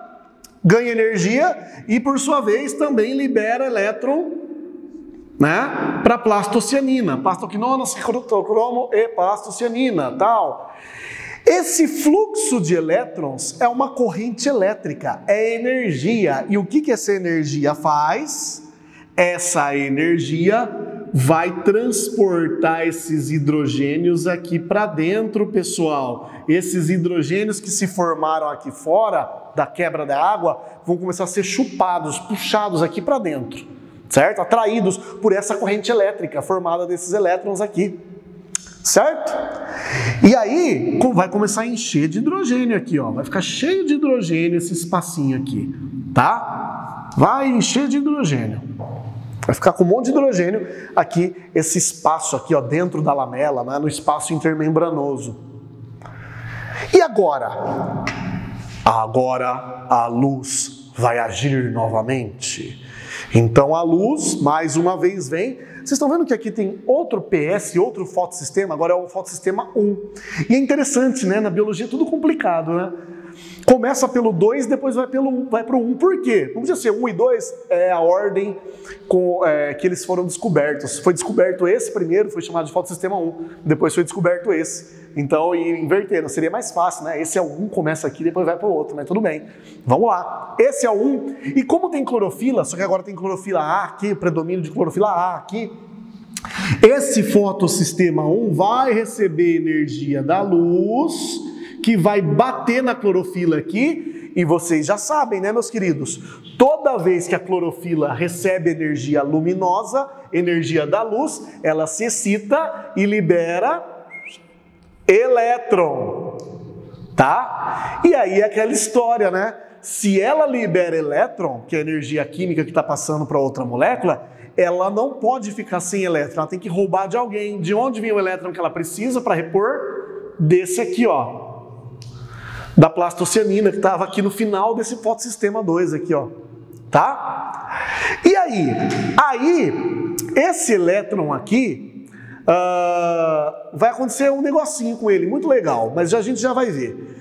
ganha energia e, por sua vez, também libera elétron, né, para plastocianina, plastoquinona, citocromo e plastocianina, tal. Esse fluxo de elétrons é uma corrente elétrica, é energia. E o que essa energia faz? Essa energia vai transportar esses hidrogênios aqui para dentro, pessoal. Esses hidrogênios que se formaram aqui fora da quebra da água vão começar a ser chupados, puxados aqui para dentro. Certo? Atraídos por essa corrente elétrica formada desses elétrons aqui, certo? E aí vai começar a encher de hidrogênio aqui, ó, vai ficar cheio de hidrogênio esse espacinho aqui, tá? Vai encher de hidrogênio, vai ficar com um monte de hidrogênio aqui, esse espaço aqui, ó, dentro da lamela, né, no espaço intermembranoso. E agora? Agora a luz vai agir novamente. Então a luz, mais uma vez, vem. Vocês estão vendo que aqui tem outro PS, outro fotossistema, agora é o fotossistema 1. E é interessante, né? Na biologia é tudo complicado, né? Começa pelo 2, depois vai para o 1. Por quê? Não podia ser 1 e 2, é a ordem que eles foram descobertos. Foi descoberto esse primeiro, foi chamado de fotossistema 1. Depois foi descoberto esse. Então, invertendo, seria mais fácil, né? Esse é o 1, começa aqui, depois vai para o outro, mas tudo bem. Vamos lá. Esse é o 1. E como tem clorofila, só que agora tem clorofila A aqui, predomínio de clorofila A aqui, esse fotossistema 1 vai receber energia da luz, que vai bater na clorofila aqui, e vocês já sabem, né, meus queridos? Toda vez que a clorofila recebe energia luminosa, energia da luz, ela se excita e libera elétron, tá? E aí é aquela história, né? Se ela libera elétron, que é a energia química que está passando para outra molécula, ela não pode ficar sem elétron, ela tem que roubar de alguém. De onde vem o elétron que ela precisa para repor? Desse aqui, ó, da plastocianina, que estava aqui no final desse fotossistema 2 aqui, ó, tá? E aí esse elétron aqui, vai acontecer um negocinho com ele, muito legal, mas a gente já vai ver.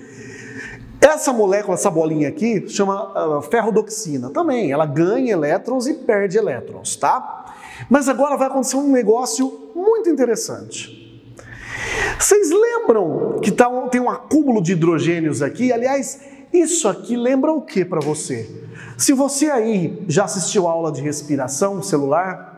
Essa molécula, essa bolinha aqui, chama ferrodoxina, também, ela ganha elétrons e perde elétrons, tá? Mas agora vai acontecer um negócio muito interessante. Vocês lembram que tem um acúmulo de hidrogênios aqui? Aliás, isso aqui lembra o que para você? Se você aí já assistiu a aula de respiração celular,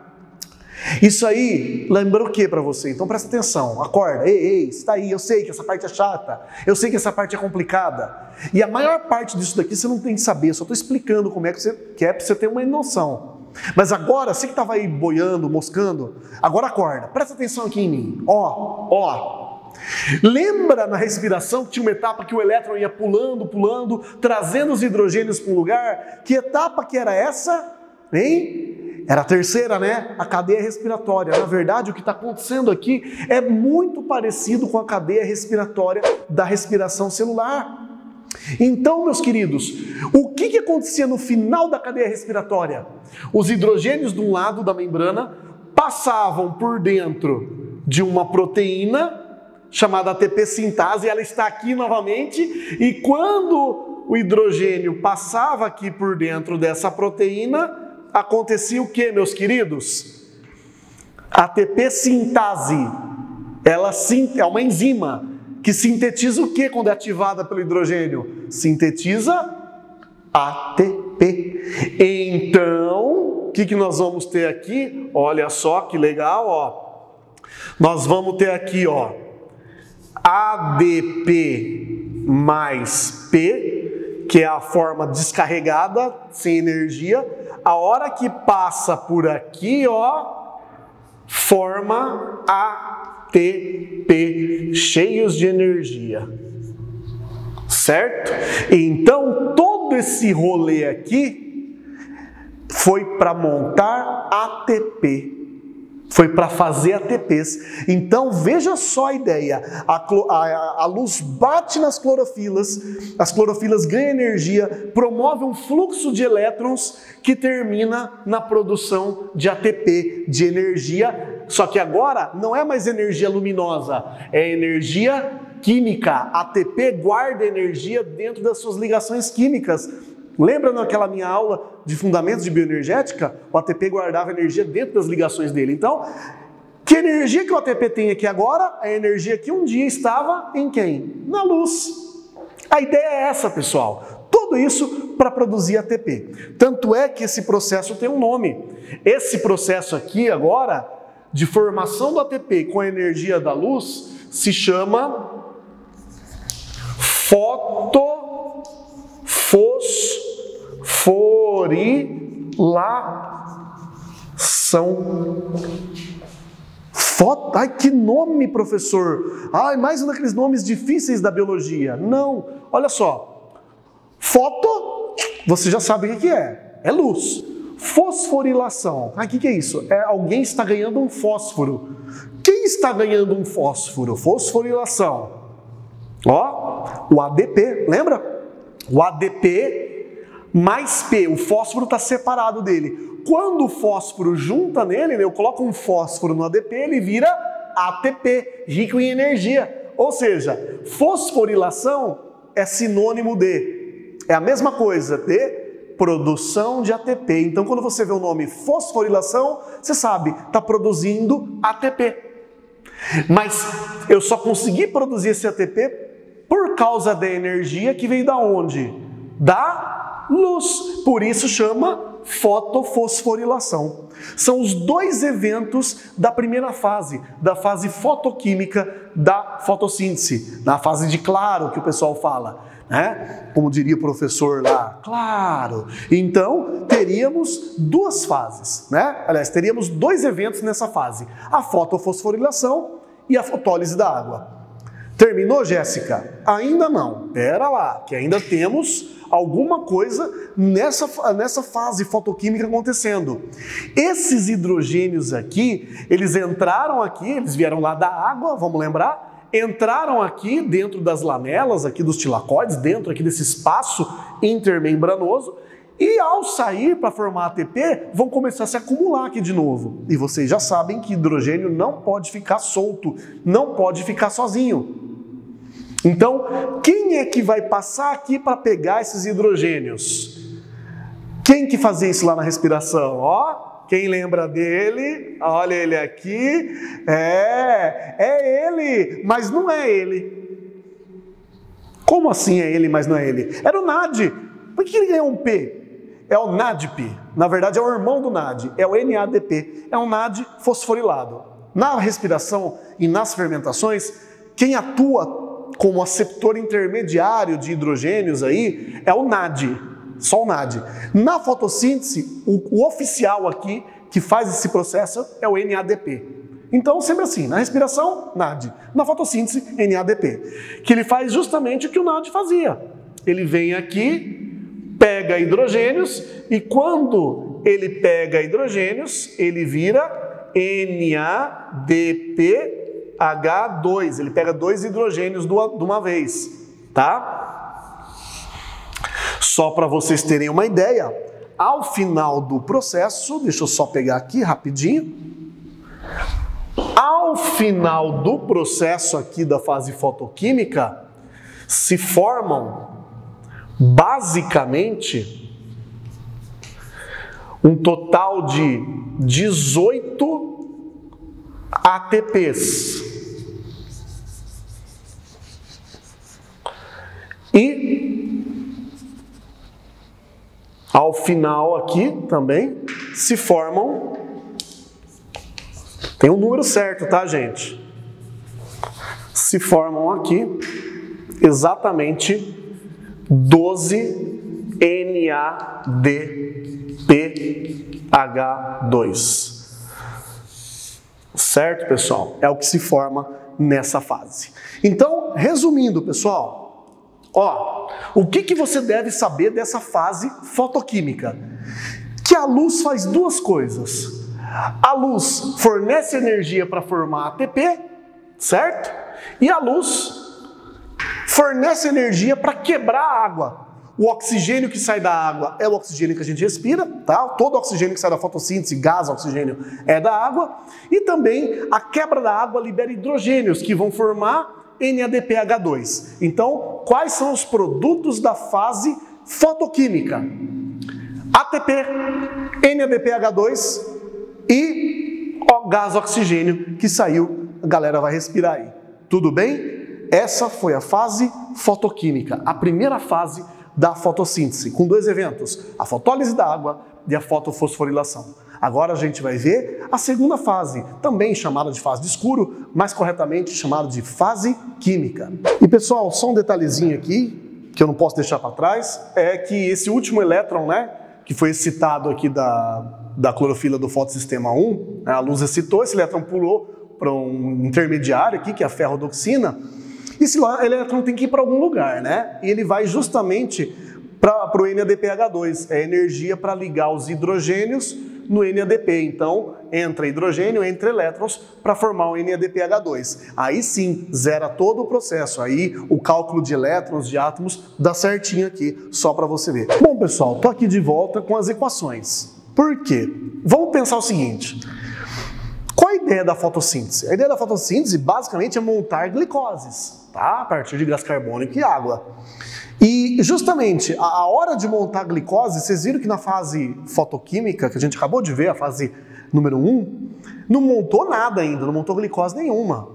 isso aí lembra o que para você? Então presta atenção, acorda, ei, está aí, eu sei que essa parte é chata, eu sei que essa parte é complicada. E a maior parte disso daqui você não tem que saber, eu só estou explicando como é que você quer para você ter uma noção. Mas agora, você que estava aí boiando, moscando, agora acorda, presta atenção aqui em mim, ó. Lembra na respiração que tinha uma etapa que o elétron ia pulando, trazendo os hidrogênios para um lugar? Que etapa que era essa? Hein? Era a terceira, né? A cadeia respiratória. Na verdade, o que está acontecendo aqui é muito parecido com a cadeia respiratória da respiração celular. Então, meus queridos, o que acontecia no final da cadeia respiratória? Os hidrogênios de um lado da membrana passavam por dentro de uma proteína chamada ATP sintase, ela está aqui novamente, e quando o hidrogênio passava aqui por dentro dessa proteína, acontecia o que, meus queridos? ATP sintase, ela é uma enzima que sintetiza o que quando é ativada pelo hidrogênio? Sintetiza ATP. Então, o que nós vamos ter aqui? Olha só que legal, ó. Nós vamos ter aqui, ó, ADP mais P, que é a forma descarregada, sem energia. A hora que passa por aqui, ó, forma ATP, cheios de energia. Certo? Então, todo esse rolê aqui foi para montar ATP. Foi para fazer ATPs. Então, veja só a ideia. A luz bate nas clorofilas, as clorofilas ganham energia, promove um fluxo de elétrons que termina na produção de ATP, de energia. Só que agora não é mais energia luminosa, é energia química. ATP guarda energia dentro das suas ligações químicas. Lembra naquela minha aula de fundamentos de bioenergética? O ATP guardava energia dentro das ligações dele. Então, que energia que o ATP tem aqui agora? A energia que um dia estava em quem? Na luz. A ideia é essa, pessoal. Tudo isso para produzir ATP. Tanto é que esse processo tem um nome. Esse processo aqui agora, de formação do ATP com a energia da luz, se chama fosforilação. Ai, que nome, professor! Ai, mais um daqueles nomes difíceis da biologia. Não, olha só. Foto, você já sabe o que é. É luz. Fosforilação. Ah, o que é isso? Alguém está ganhando um fósforo. Quem está ganhando um fósforo? Fosforilação. Ó, o ADP, lembra? O ADP mais P, o fósforo está separado dele. Quando o fósforo junta nele, eu coloco um fósforo no ADP, ele vira ATP, rico em energia. Ou seja, fosforilação é sinônimo de, é a mesma coisa de produção de ATP. Então, quando você vê o nome fosforilação, você sabe, está produzindo ATP. Mas eu só consegui produzir esse ATP por causa da energia que veio da onde? Da luz. Por isso chama fotofosforilação. São os dois eventos da primeira fase, da fase fotoquímica da fotossíntese, na fase de claro que o pessoal fala, né? Como diria o professor lá, claro. Então, teríamos duas fases, né? Aliás, teríamos dois eventos nessa fase, a fotofosforilação e a fotólise da água. Terminou, Jéssica? Ainda não. Pera lá, que ainda temos alguma coisa nessa fase fotoquímica acontecendo. Esses hidrogênios aqui, eles entraram aqui, eles vieram lá da água, vamos lembrar? Entraram aqui dentro das lamelas, aqui dos tilacoides, dentro aqui desse espaço intermembranoso, e ao sair para formar ATP, vão começar a se acumular aqui de novo. E vocês já sabem que hidrogênio não pode ficar solto, não pode ficar sozinho. Então, quem é que vai passar aqui para pegar esses hidrogênios? Quem que fazia isso lá na respiração? Ó, Quem lembra dele? Olha ele aqui. É ele, mas não é ele. Como assim é ele, mas não é ele? Era o NAD. Por que ele ganhou um P? É o NADP. Na verdade é o irmão do NAD, é o NADP. É um NAD fosforilado. Na respiração e nas fermentações, quem atua como aceptor intermediário de hidrogênios aí é o NAD, só o NAD. Na fotossíntese, o oficial aqui que faz esse processo é o NADP. Então, sempre assim, na respiração, NAD. Na fotossíntese, NADP. Que ele faz justamente o que o NAD fazia. Ele vem aqui, pega hidrogênios e quando ele pega hidrogênios, ele vira NADPH2, ele pega 2 hidrogênios de uma vez, tá? Só para vocês terem uma ideia, ao final do processo, deixa eu só pegar aqui rapidinho, ao final do processo aqui da fase fotoquímica, se formam basicamente um total de 18 ATPs. E ao final aqui também se formam, tem um número certo, tá, gente? Se formam aqui exatamente 12 NADPH2. Certo, pessoal? É o que se forma nessa fase. Então, resumindo, pessoal, ó, o que você deve saber dessa fase fotoquímica? Que a luz faz duas coisas. A luz fornece energia para formar ATP, certo? E a luz fornece energia para quebrar a água. O oxigênio que sai da água é o oxigênio que a gente respira, tá? Todo oxigênio que sai da fotossíntese, gás, oxigênio, é da água. E também a quebra da água libera hidrogênios que vão formar NADPH2. Então, quais são os produtos da fase fotoquímica? ATP, NADPH2 e o gás oxigênio que saiu, a galera vai respirar aí. Tudo bem? Essa foi a fase fotoquímica, a primeira fase da fotossíntese, com dois eventos, a fotólise da água e a fotofosforilação. Agora a gente vai ver a segunda fase, também chamada de fase de escuro, mais corretamente chamada de fase química. E pessoal, só um detalhezinho aqui, que eu não posso deixar para trás, é que esse último elétron, né, que foi excitado aqui da clorofila do fotossistema 1, a luz excitou, esse elétron pulou para um intermediário aqui, que é a ferrodoxina. Esse elétron tem que ir para algum lugar, né? E ele vai justamente para o NADPH2. É energia para ligar os hidrogênios no NADP. Então, entra hidrogênio, entra elétrons para formar o NADPH2. Aí sim, zera todo o processo. Aí o cálculo de elétrons, de átomos, dá certinho aqui, só para você ver. Bom, pessoal, tô aqui de volta com as equações. Por quê? Vamos pensar o seguinte. Qual a ideia da fotossíntese? A ideia da fotossíntese, basicamente, é montar glicoses, tá? A partir de gás carbônico e água. E, justamente, a hora de montar glicose, vocês viram que na fase fotoquímica, que a gente acabou de ver, a fase número 1, não montou nada ainda, não montou glicose nenhuma.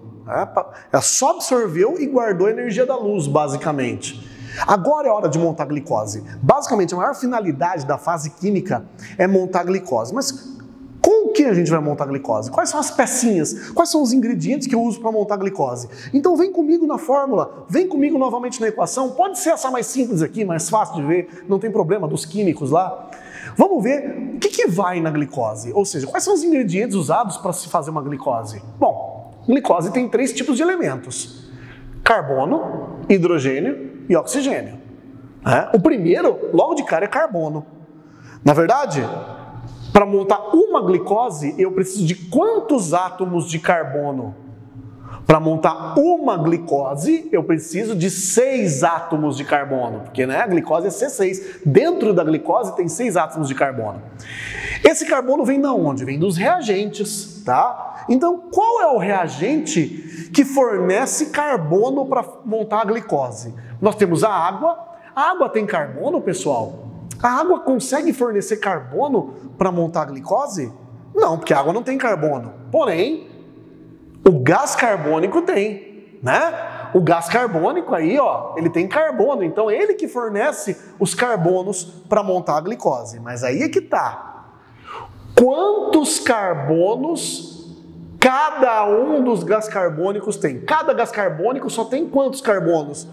Ela só absorveu e guardou a energia da luz, basicamente. Agora é hora de montar glicose. Basicamente, a maior finalidade da fase química é montar glicose. Mas com o que a gente vai montar glicose? Quais são as pecinhas? Quais são os ingredientes que eu uso para montar glicose? Então vem comigo na fórmula, vem comigo novamente na equação. Pode ser essa mais simples aqui, mais fácil de ver, não tem problema, dos químicos lá. Vamos ver o que vai na glicose, ou seja, quais são os ingredientes usados para se fazer uma glicose? Bom, glicose tem 3 tipos de elementos: carbono, hidrogênio e oxigênio. O primeiro, logo de cara, é carbono. Na verdade, para montar uma glicose, eu preciso de quantos átomos de carbono? Para montar uma glicose, eu preciso de 6 átomos de carbono, porque a glicose é C6. Dentro da glicose tem 6 átomos de carbono. Esse carbono vem de onde? Vem dos reagentes, tá? Então, qual é o reagente que fornece carbono para montar a glicose? Nós temos a água. A água tem carbono, pessoal? A água consegue fornecer carbono para montar a glicose? Não, porque a água não tem carbono. Porém, o gás carbônico tem, né? O gás carbônico aí, ó, ele tem carbono, então ele que fornece os carbonos para montar a glicose. Mas aí é que tá. Quantos carbonos cada um dos gás carbônicos tem? Cada gás carbônico só tem quantos carbonos?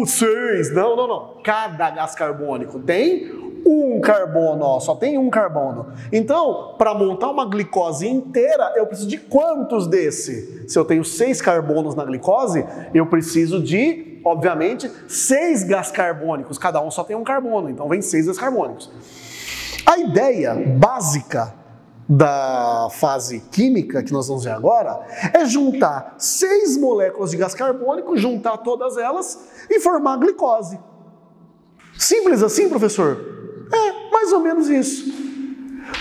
6. Não. Cada gás carbônico tem um carbono, ó, só tem um carbono. Então, para montar uma glicose inteira, eu preciso de quantos desse? Se eu tenho 6 carbonos na glicose, eu preciso de, obviamente, 6 gás carbônicos. Cada um só tem um carbono, então vem 6 gás carbônicos. A ideia básica da fase química, que nós vamos ver agora, é juntar 6 moléculas de gás carbônico, juntar todas elas e formar a glicose. Simples assim, professor? É, mais ou menos isso.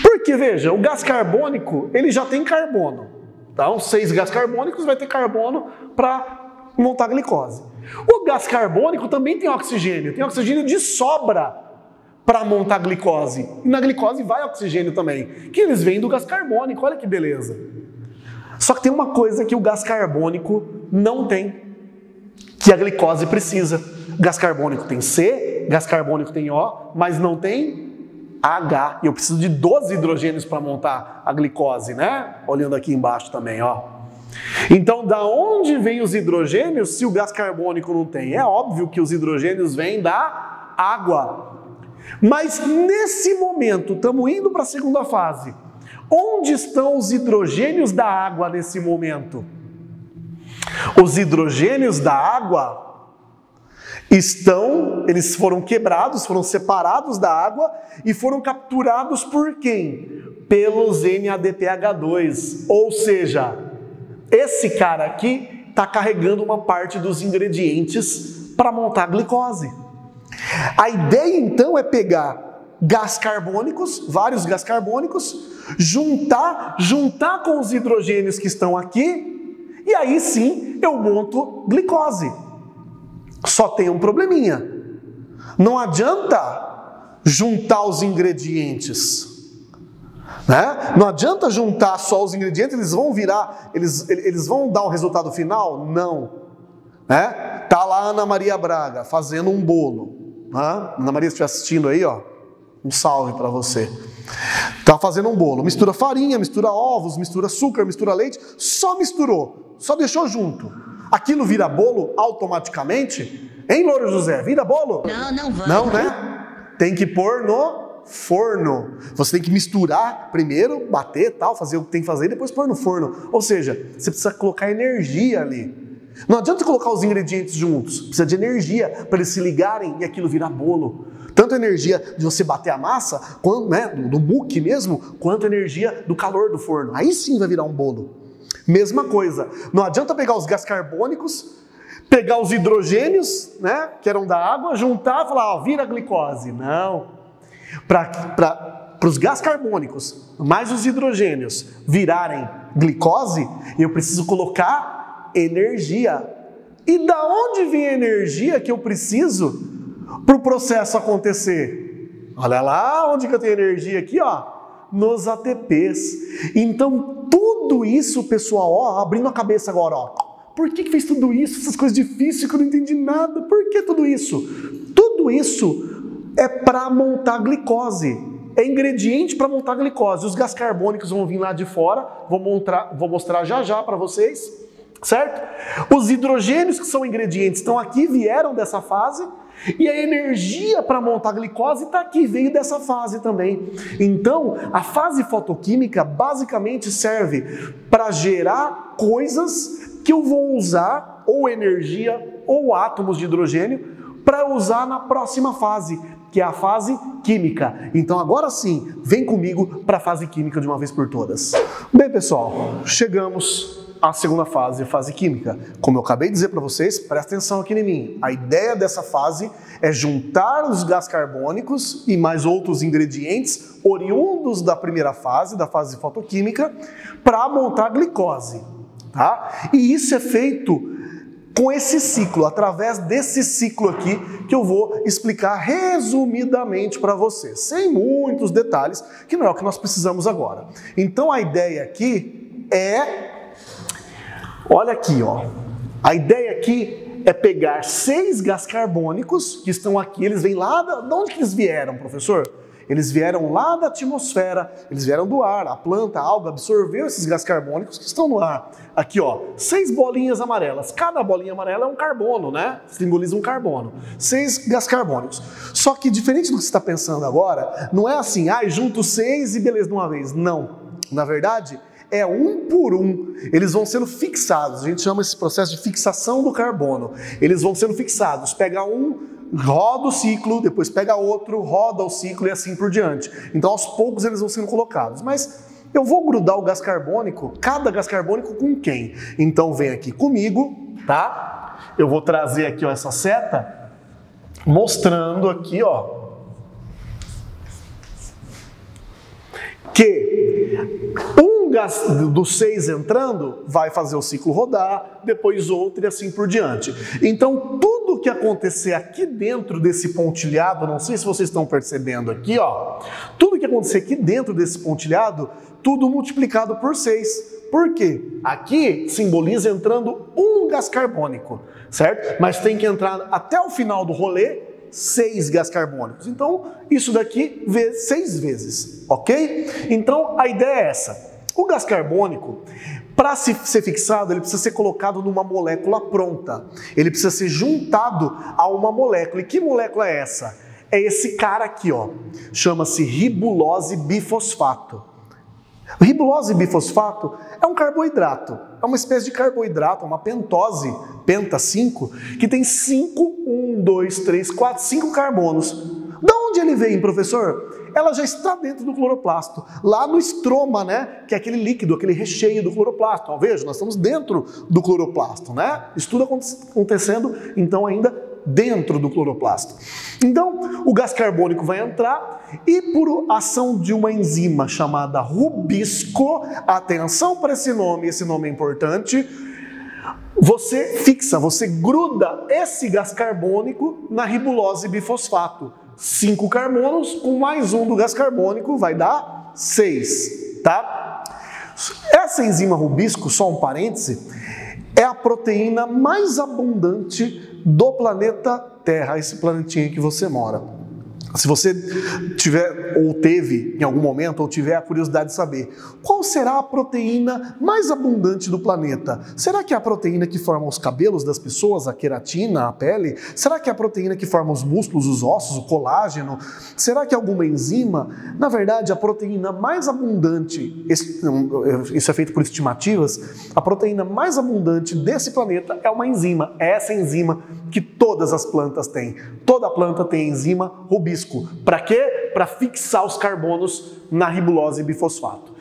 Porque, veja, o gás carbônico, ele já tem carbono. Então, 6 gás carbônicos vai ter carbono para montar a glicose. O gás carbônico também tem oxigênio de sobra para montar a glicose. E na glicose vai oxigênio também, que eles vêm do gás carbônico, olha que beleza. Só que tem uma coisa que o gás carbônico não tem, que a glicose precisa. Gás carbônico tem C, gás carbônico tem O, mas não tem H. E eu preciso de 12 hidrogênios para montar a glicose, né? Olhando aqui embaixo também, ó. Então, da onde vêm os hidrogênios se o gás carbônico não tem? É óbvio que os hidrogênios vêm da água. Mas nesse momento, estamos indo para a segunda fase. Onde estão os hidrogênios da água nesse momento? Os hidrogênios da água eles foram quebrados, foram separados da água e foram capturados por quem? Pelos NADPH2. Ou seja, esse cara aqui está carregando uma parte dos ingredientes para montar a glicose. A ideia então é pegar gás carbônicos, vários gás carbônicos, juntar com os hidrogênios que estão aqui e aí sim eu monto glicose. Só tem um probleminha. Não adianta juntar os ingredientes, né? Não adianta juntar só os ingredientes, eles vão virar, eles vão dar um resultado final? Não, né? Tá lá a Ana Maria Braga fazendo um bolo, né? Ana Maria, se estiver assistindo aí, ó, um salve para você. Tá fazendo um bolo, mistura farinha, mistura ovos, mistura açúcar, mistura leite, só misturou, só deixou junto. Aquilo vira bolo automaticamente? Hein, Louro José? Vira bolo? Não vai. Não, né? Tem que pôr no forno. Você tem que misturar primeiro, bater, tal, fazer o que tem que fazer e depois pôr no forno. Ou seja, você precisa colocar energia ali. Não adianta colocar os ingredientes juntos. Precisa de energia para eles se ligarem e aquilo virar bolo. Tanto a energia de você bater a massa, quanto, né, do muque mesmo, quanto a energia do calor do forno. Aí sim vai virar um bolo. Mesma coisa, não adianta pegar os gás carbônicos, pegar os hidrogênios, né, que eram da água, juntar e falar, ó, vira glicose. Não. Para os gás carbônicos, mais os hidrogênios virarem glicose, eu preciso colocar energia. E da onde vem a energia que eu preciso para o processo acontecer? Olha lá onde que eu tenho energia aqui, ó. Nos ATPs. Então, tudo isso, pessoal, ó, abrindo a cabeça agora, ó. Por que fez tudo isso? Essas coisas difíceis que eu não entendi nada. Por que tudo isso? Tudo isso é para montar glicose. É ingrediente para montar glicose. Os gás carbônicos vão vir lá de fora. Vou mostrar já para vocês. Certo? Os hidrogênios, que são ingredientes, estão aqui, vieram dessa fase. E a energia para montar a glicose está aqui, veio dessa fase também. Então, a fase fotoquímica basicamente serve para gerar coisas que eu vou usar, ou energia, ou átomos de hidrogênio, para usar na próxima fase, que é a fase química. Então, agora sim, vem comigo para a fase química de uma vez por todas. Bem, pessoal, chegamos a segunda fase, a fase química. Como eu acabei de dizer para vocês, presta atenção aqui em mim. A ideia dessa fase é juntar os gás carbônicos e mais outros ingredientes oriundos da primeira fase, da fase fotoquímica, para montar a glicose. Tá? E isso é feito com esse ciclo, através desse ciclo aqui que eu vou explicar resumidamente para você, sem muitos detalhes, que não é o que nós precisamos agora. Então a ideia aqui é, olha aqui, ó, a ideia aqui é pegar 6 gases carbônicos que estão aqui, eles vêm lá, de onde que eles vieram, professor? Eles vieram lá da atmosfera, eles vieram do ar, a planta, a alga absorveu esses gases carbônicos que estão no ar. Aqui, ó, 6 bolinhas amarelas. Cada bolinha amarela é um carbono, né? Simboliza um carbono. 6 gases carbônicos. Só que, diferente do que você está pensando agora, não é assim, junto 6 e beleza de uma vez. Não. Na verdade, é um por um. Eles vão sendo fixados. A gente chama esse processo de fixação do carbono. Eles vão sendo fixados. Pega um, roda o ciclo, depois pega outro, roda o ciclo e assim por diante. Então, aos poucos, eles vão sendo colocados. Mas eu vou grudar o gás carbônico, cada gás carbônico com quem? Então, vem aqui comigo, tá? Eu vou trazer aqui, ó, essa seta, mostrando aqui, ó, que um gás dos 6 entrando vai fazer o ciclo rodar, depois outro e assim por diante. Então, tudo que acontecer aqui dentro desse pontilhado, não sei se vocês estão percebendo aqui, ó, tudo que acontecer aqui dentro desse pontilhado, tudo multiplicado por 6. Por quê? Aqui simboliza entrando um gás carbônico, certo? Mas tem que entrar até o final do rolê 6 gases carbônicos. Então, isso daqui 6 vezes, ok? Então, a ideia é essa. O gás carbônico, para ser fixado, ele precisa ser colocado numa molécula pronta. Ele precisa ser juntado a uma molécula. E que molécula é essa? É esse cara aqui, ó. Chama-se ribulose bifosfato. O ribulose bifosfato é um carboidrato. É uma espécie de carboidrato, uma pentose, penta 5, que tem 5 carbonos. De onde ele vem, professor? Ela já está dentro do cloroplasto, lá no estroma, né? Que é aquele líquido, aquele recheio do cloroplasto. Veja, nós estamos dentro do cloroplasto, né? Isso tudo acontecendo, então, ainda dentro do cloroplasto. Então, o gás carbônico vai entrar e, por ação de uma enzima chamada rubisco, atenção para esse nome é importante, você fixa, você gruda esse gás carbônico na ribulose bifosfato. 5 carbonos com mais um do gás carbônico vai dar 6, tá? Essa enzima rubisco, só um parêntese, é a proteína mais abundante do planeta Terra, esse planetinha que você mora. Se você tiver, ou teve em algum momento, ou tiver a curiosidade de saber, qual será a proteína mais abundante do planeta? Será que é a proteína que forma os cabelos das pessoas, a queratina, a pele? Será que é a proteína que forma os músculos, os ossos, o colágeno? Será que é alguma enzima? Na verdade, a proteína mais abundante, isso é feito por estimativas, a proteína mais abundante desse planeta é uma enzima. É essa enzima que todas as plantas têm. Toda planta tem enzima rubisco. Para quê? Para fixar os carbonos na ribulose bifosfato.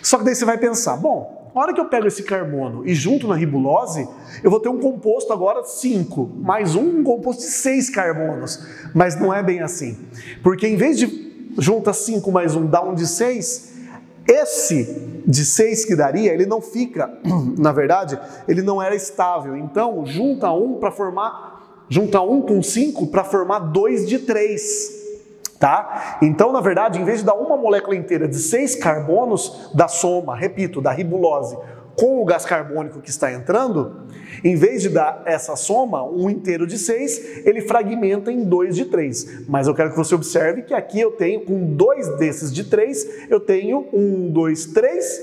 Só que daí você vai pensar, bom, na hora que eu pego esse carbono e junto na ribulose, eu vou ter um composto agora 5, mais um composto de 6 carbonos. Mas não é bem assim. Porque em vez de junta 5 mais 1 dá um de 6, esse de 6 que daria, ele não fica, na verdade, ele não era estável. Então, junta 1 com 5 para formar 2 de 3. Tá? Então, na verdade, em vez de dar uma molécula inteira de 6 carbonos da soma, repito, da ribulose com o gás carbônico que está entrando, em vez de dar essa soma, um inteiro de 6, ele fragmenta em 2 de 3. Mas eu quero que você observe que aqui eu tenho, com 2 desses de 3, eu tenho 1, 2, 3,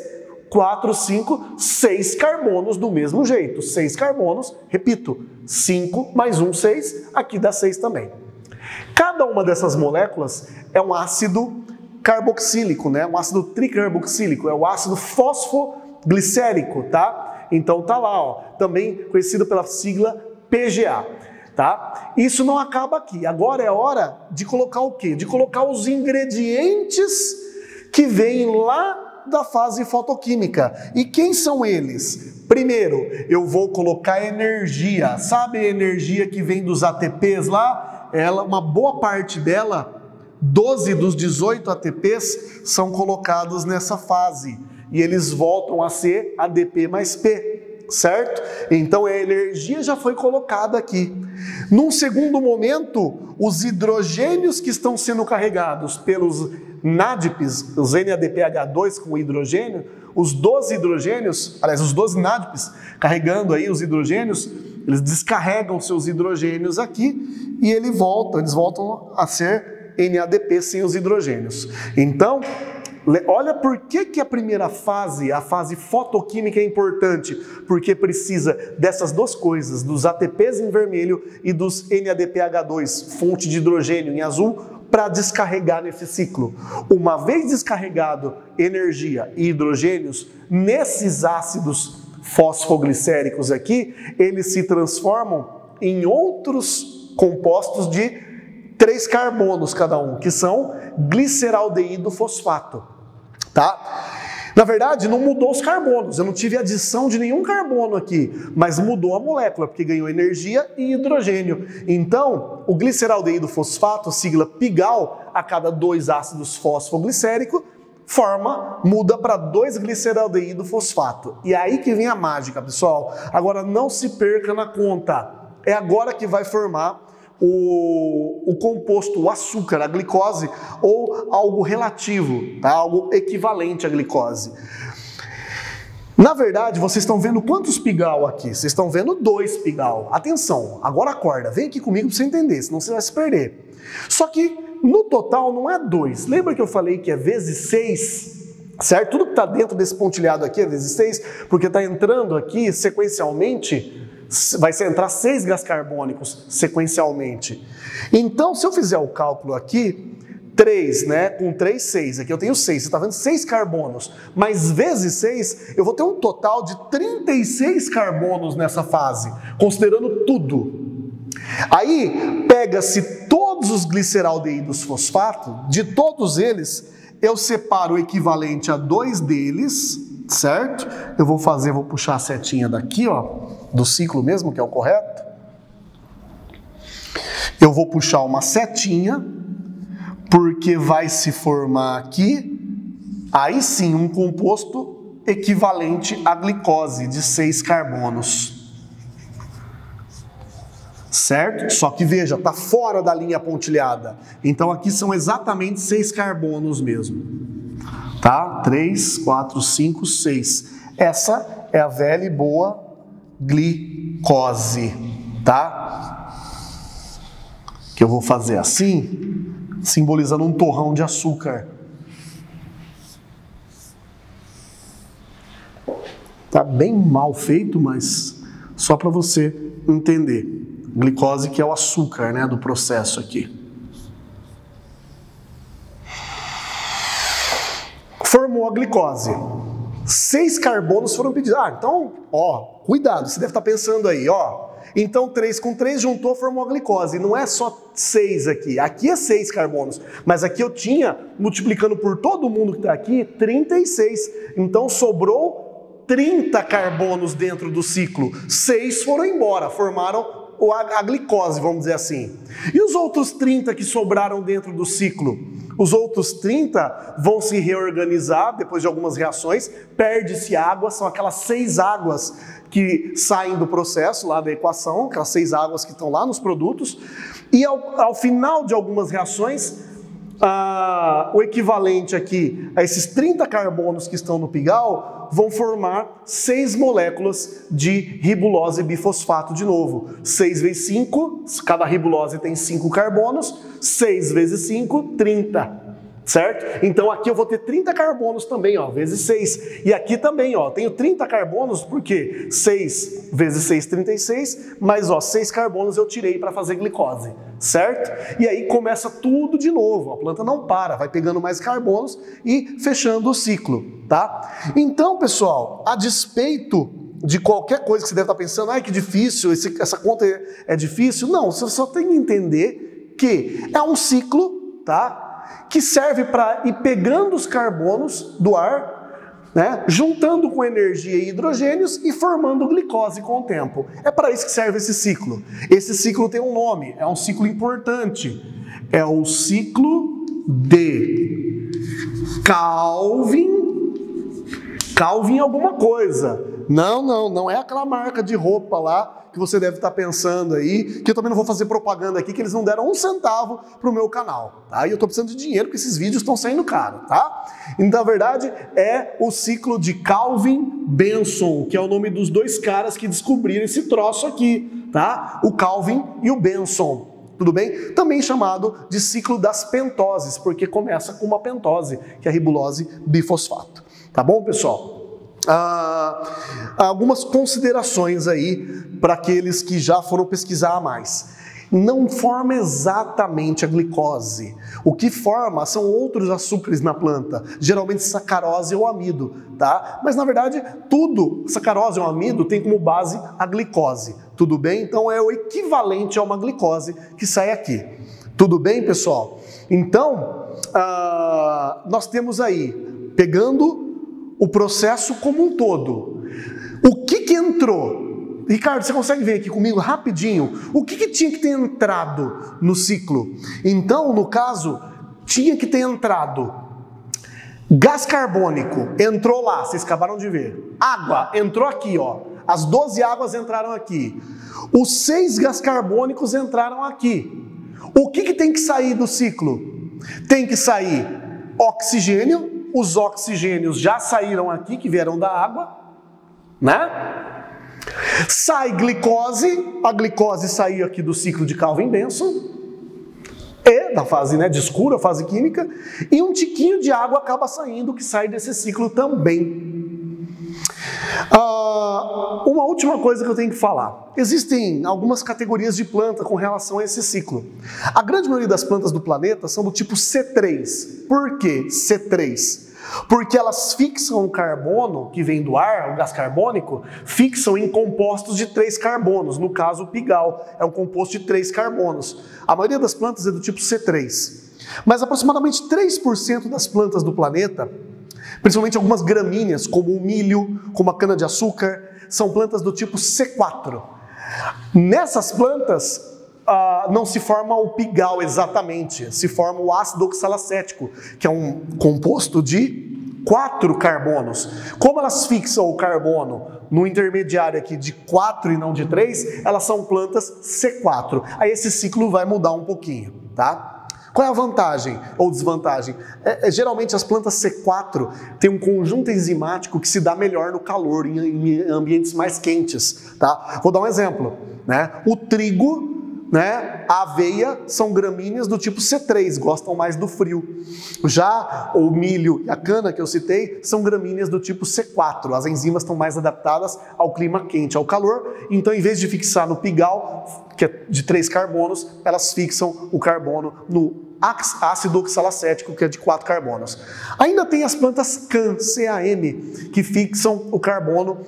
4, 5, 6 carbonos do mesmo jeito. 6 carbonos, repito, 5 mais 1, 6, aqui dá 6 também. Cada uma dessas moléculas é um ácido carboxílico, né? Um ácido tricarboxílico, é o ácido fosfoglicérico, tá? Então tá lá, ó, também conhecido pela sigla PGA, tá? Isso não acaba aqui. Agora é hora de colocar o quê? De colocar os ingredientes que vêm lá da fase fotoquímica. E quem são eles? Primeiro, eu vou colocar energia. Sabe a energia que vem dos ATPs lá? Ela, uma boa parte dela, 12 dos 18 ATPs, são colocados nessa fase. E eles voltam a ser ADP mais P, certo? Então a energia já foi colocada aqui. Num segundo momento, os hidrogênios que estão sendo carregados pelos NADPs, os NADPH2 com hidrogênio, os 12 hidrogênios, aliás, os 12 NADPs carregando aí os hidrogênios, eles descarregam seus hidrogênios aqui e eles voltam a ser NADP sem os hidrogênios. Então, olha por que a primeira fase, a fase fotoquímica é importante, porque precisa dessas duas coisas, dos ATPs em vermelho e dos NADPH2, fonte de hidrogênio em azul, para descarregar nesse ciclo. Uma vez descarregado energia e hidrogênios, nesses ácidos fosfoglicéricos aqui, eles se transformam em outros compostos de 3 carbonos cada um, que são gliceraldeído fosfato, tá? Na verdade, não mudou os carbonos, eu não tive adição de nenhum carbono aqui, mas mudou a molécula, porque ganhou energia e hidrogênio. Então, o gliceraldeído fosfato, sigla PIGAL, a cada 2 ácidos fosfoglicéricos, muda para 2-gliceraldeído fosfato. E é aí que vem a mágica, pessoal. Agora não se perca na conta. É agora que vai formar o composto, o açúcar, a glicose, ou algo relativo, tá? Algo equivalente à glicose. Na verdade, vocês estão vendo quantos pigal aqui? Vocês estão vendo 2 pigal. Atenção, agora acorda, vem aqui comigo para você entender, senão você vai se perder. Só que no total não é 2. Lembra que eu falei que é vezes 6? Certo? Tudo que está dentro desse pontilhado aqui é vezes 6, porque está entrando aqui sequencialmente. Vai entrar 6 gás carbônicos sequencialmente. Então, se eu fizer o cálculo aqui, 3, né? Com 3, 6. Aqui eu tenho 6. Você está vendo 6 carbonos. Mas vezes 6, eu vou ter um total de 36 carbonos nessa fase, considerando tudo. Aí, pega-se todos os gliceraldeídos fosfato, de todos eles, eu separo o equivalente a 2 deles, certo? Eu vou puxar a setinha daqui, ó, do ciclo mesmo, que é o correto. Eu vou puxar uma setinha, porque vai se formar aqui, aí sim, um composto equivalente à glicose, de 6 carbonos. Certo? Só que veja, está fora da linha pontilhada. Então aqui são exatamente 6 carbonos mesmo. Tá? 3, 4, 5, 6. Essa é a velha e boa glicose, tá? Que eu vou fazer assim, simbolizando um torrão de açúcar. Tá bem mal feito, mas só para você entender. Glicose, que é o açúcar, né, do processo aqui. Formou a glicose. 6 carbonos foram pedidos. Ah, então, ó, cuidado, você deve estar pensando aí, ó. Então 3 com 3 juntou, formou a glicose. Não é só 6 aqui. Aqui é 6 carbonos. Mas aqui eu tinha, multiplicando por todo mundo que está aqui, 36. Então sobrou 30 carbonos dentro do ciclo. 6 foram embora, formaram a glicose, vamos dizer assim. E os outros 30 que sobraram dentro do ciclo? Os outros 30 vão se reorganizar depois de algumas reações, perde-se água, são aquelas 6 águas que saem do processo lá da equação, aquelas 6 águas que estão lá nos produtos, e ao final de algumas reações, o equivalente aqui a esses 30 carbonos que estão no pigal vão formar 6 moléculas de ribulose bifosfato de novo. 6 vezes 5, cada ribulose tem 5 carbonos, 6 vezes 5, 30. Certo? Então aqui eu vou ter 30 carbonos também, ó, vezes 6. E aqui também, ó, tenho 30 carbonos, porque 6 vezes 6, 36, mas ó, 6 carbonos eu tirei para fazer glicose, certo? E aí começa tudo de novo, a planta não para, vai pegando mais carbonos e fechando o ciclo, tá? Então, pessoal, a despeito de qualquer coisa que você deve estar pensando, ai que difícil, essa conta é difícil, não, você só tem que entender que é um ciclo, tá? Que serve para ir pegando os carbonos do ar, né, juntando com energia e hidrogênios e formando glicose com o tempo. É para isso que serve esse ciclo. Esse ciclo tem um nome, é um ciclo importante. É o ciclo de Calvin alguma coisa. Não é aquela marca de roupa lá que você deve estar pensando aí, que eu também não vou fazer propaganda aqui, que eles não deram 1 centavo pro meu canal, tá? E eu tô precisando de dinheiro, porque esses vídeos estão saindo caro, tá? Então, na verdade, é o ciclo de Calvin Benson, que é o nome dos 2 caras que descobriram esse troço aqui, tá? O Calvin e o Benson. Tudo bem? Também chamado de ciclo das pentoses, porque começa com uma pentose, que é a ribulose bifosfato. Tá bom, pessoal? Algumas considerações aí para aqueles que já foram pesquisar mais. Não forma exatamente a glicose. O que forma são outros açúcares na planta, geralmente sacarose ou amido, tá? Mas na verdade, tudo, sacarose ou amido, tem como base a glicose. Tudo bem? Então é o equivalente a uma glicose que sai aqui. Tudo bem, pessoal? Então, nós temos aí, pegando o processo como um todo. O que entrou? Ricardo, você consegue ver aqui comigo rapidinho? O que tinha que ter entrado no ciclo? Então, no caso, tinha que ter entrado gás carbônico, entrou lá, vocês acabaram de ver. Água, entrou aqui, ó. As 12 águas entraram aqui. Os 6 gás carbônicos entraram aqui. O que tem que sair do ciclo? Tem que sair oxigênio. Os oxigênios já saíram aqui, que vieram da água, né? Sai glicose, a glicose saiu aqui do ciclo de Calvin-Benson, e da fase, né, de escuro, a fase química, e um tiquinho de água acaba saindo, que sai desse ciclo também. Uma última coisa que eu tenho que falar. Existem algumas categorias de planta com relação a esse ciclo. A grande maioria das plantas do planeta são do tipo C3. Por que C3? Porque elas fixam o carbono que vem do ar, o gás carbônico, fixam em compostos de 3 carbonos. No caso, o pigal é um composto de 3 carbonos. A maioria das plantas é do tipo C3. Mas aproximadamente 3% das plantas do planeta, principalmente algumas gramíneas, como o milho, como a cana-de-açúcar, são plantas do tipo C4. Nessas plantas, não se forma o pigal exatamente, se forma o ácido oxalacético, que é um composto de 4 carbonos. Como elas fixam o carbono no intermediário aqui de 4 e não de 3, elas são plantas C4. Aí esse ciclo vai mudar um pouquinho, tá? Qual é a vantagem ou desvantagem? Geralmente as plantas C4 têm um conjunto enzimático que se dá melhor no calor, em ambientes mais quentes, tá? Vou dar um exemplo, né? O trigo, né, a aveia são gramíneas do tipo C3, gostam mais do frio. Já o milho e a cana que eu citei são gramíneas do tipo C4. As enzimas estão mais adaptadas ao clima quente, ao calor. Então, em vez de fixar no pigal, que é de 3 carbonos, elas fixam o carbono no ácido oxalacético, que é de 4 carbonos. Ainda tem as plantas CAM, C-A-M, que fixam o carbono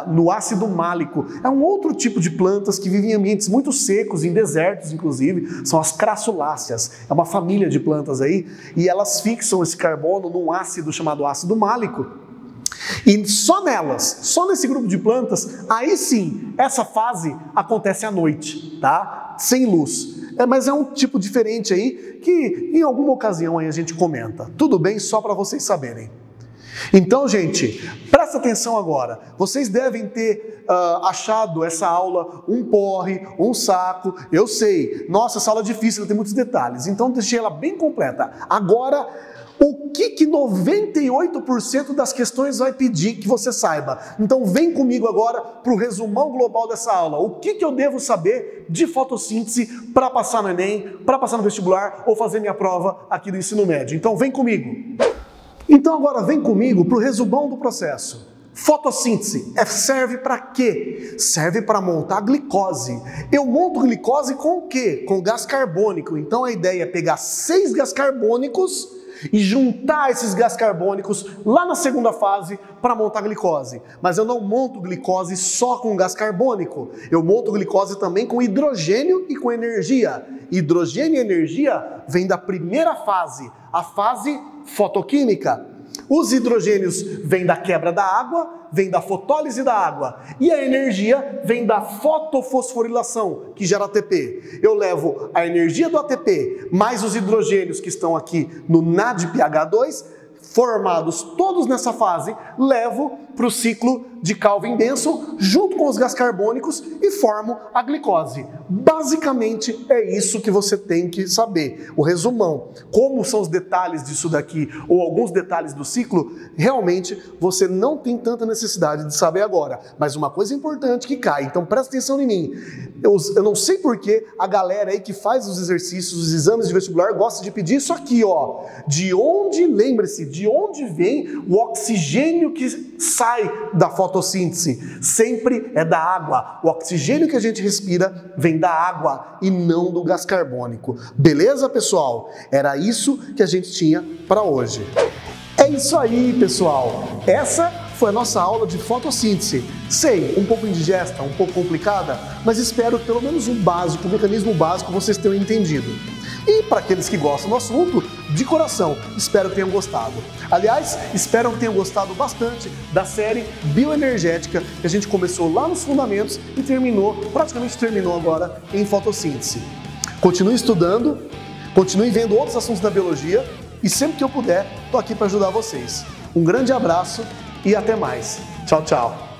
no ácido málico. É um outro tipo de plantas que vivem em ambientes muito secos, em desertos inclusive, são as crassuláceas. É uma família de plantas aí, e elas fixam esse carbono num ácido chamado ácido málico. E só nelas, só nesse grupo de plantas, aí sim, essa fase acontece à noite, tá? Sem luz. Mas é um tipo diferente aí, que em alguma ocasião aí a gente comenta. Tudo bem? Só para vocês saberem. Então, gente, presta atenção agora. Vocês devem ter achado essa aula um porre, um saco. Eu sei, nossa, essa aula é difícil, tem muitos detalhes. Então, deixei ela bem completa. Agora, o que 98% das questões vai pedir que você saiba? Então, vem comigo agora para o resumão global dessa aula. O que eu devo saber de fotossíntese para passar no Enem, para passar no vestibular ou fazer minha prova aqui do ensino médio? Então, vem comigo. Então agora vem comigo para o resumão do processo. Fotossíntese serve para quê? Serve para montar glicose. Eu monto glicose com o quê? Com gás carbônico. Então a ideia é pegar 6 gás carbônicos e juntar esses gás carbônicos lá na segunda fase para montar glicose. Mas eu não monto glicose só com gás carbônico. Eu monto glicose também com hidrogênio e com energia. Hidrogênio e energia vem da primeira fase, a fase fotoquímica. Os hidrogênios vêm da quebra da água, vem da fotólise da água. E a energia vem da fotofosforilação, que gera ATP. Eu levo a energia do ATP mais os hidrogênios que estão aqui no NADPH2, formados todos nessa fase, levo para o ciclo de Calvin-Benson junto com os gás carbônicos e formam a glicose. Basicamente é isso que você tem que saber. O resumão, como são os detalhes disso daqui ou alguns detalhes do ciclo, realmente você não tem tanta necessidade de saber agora. Mas uma coisa importante que cai, então presta atenção em mim. Eu não sei por que a galera aí que faz os exercícios, os exames de vestibular gosta de pedir isso aqui, ó. De onde, lembre-se, de onde vem o oxigênio que sai da fotossíntese? Sempre é da água. O oxigênio que a gente respira vem da água e não do gás carbônico. Beleza, pessoal? Era isso que a gente tinha para hoje. É isso aí, pessoal. Essa foi a nossa aula de fotossíntese. Sei, um pouco indigesta, um pouco complicada, mas espero que pelo menos o básico, o mecanismo básico, vocês tenham entendido. E para aqueles que gostam do assunto, de coração, espero que tenham gostado. Aliás, espero que tenham gostado bastante da série bioenergética que a gente começou lá nos fundamentos e praticamente terminou agora em fotossíntese. Continue estudando, continue vendo outros assuntos da biologia e sempre que eu puder, estou aqui para ajudar vocês. Um grande abraço e até mais. Tchau, tchau.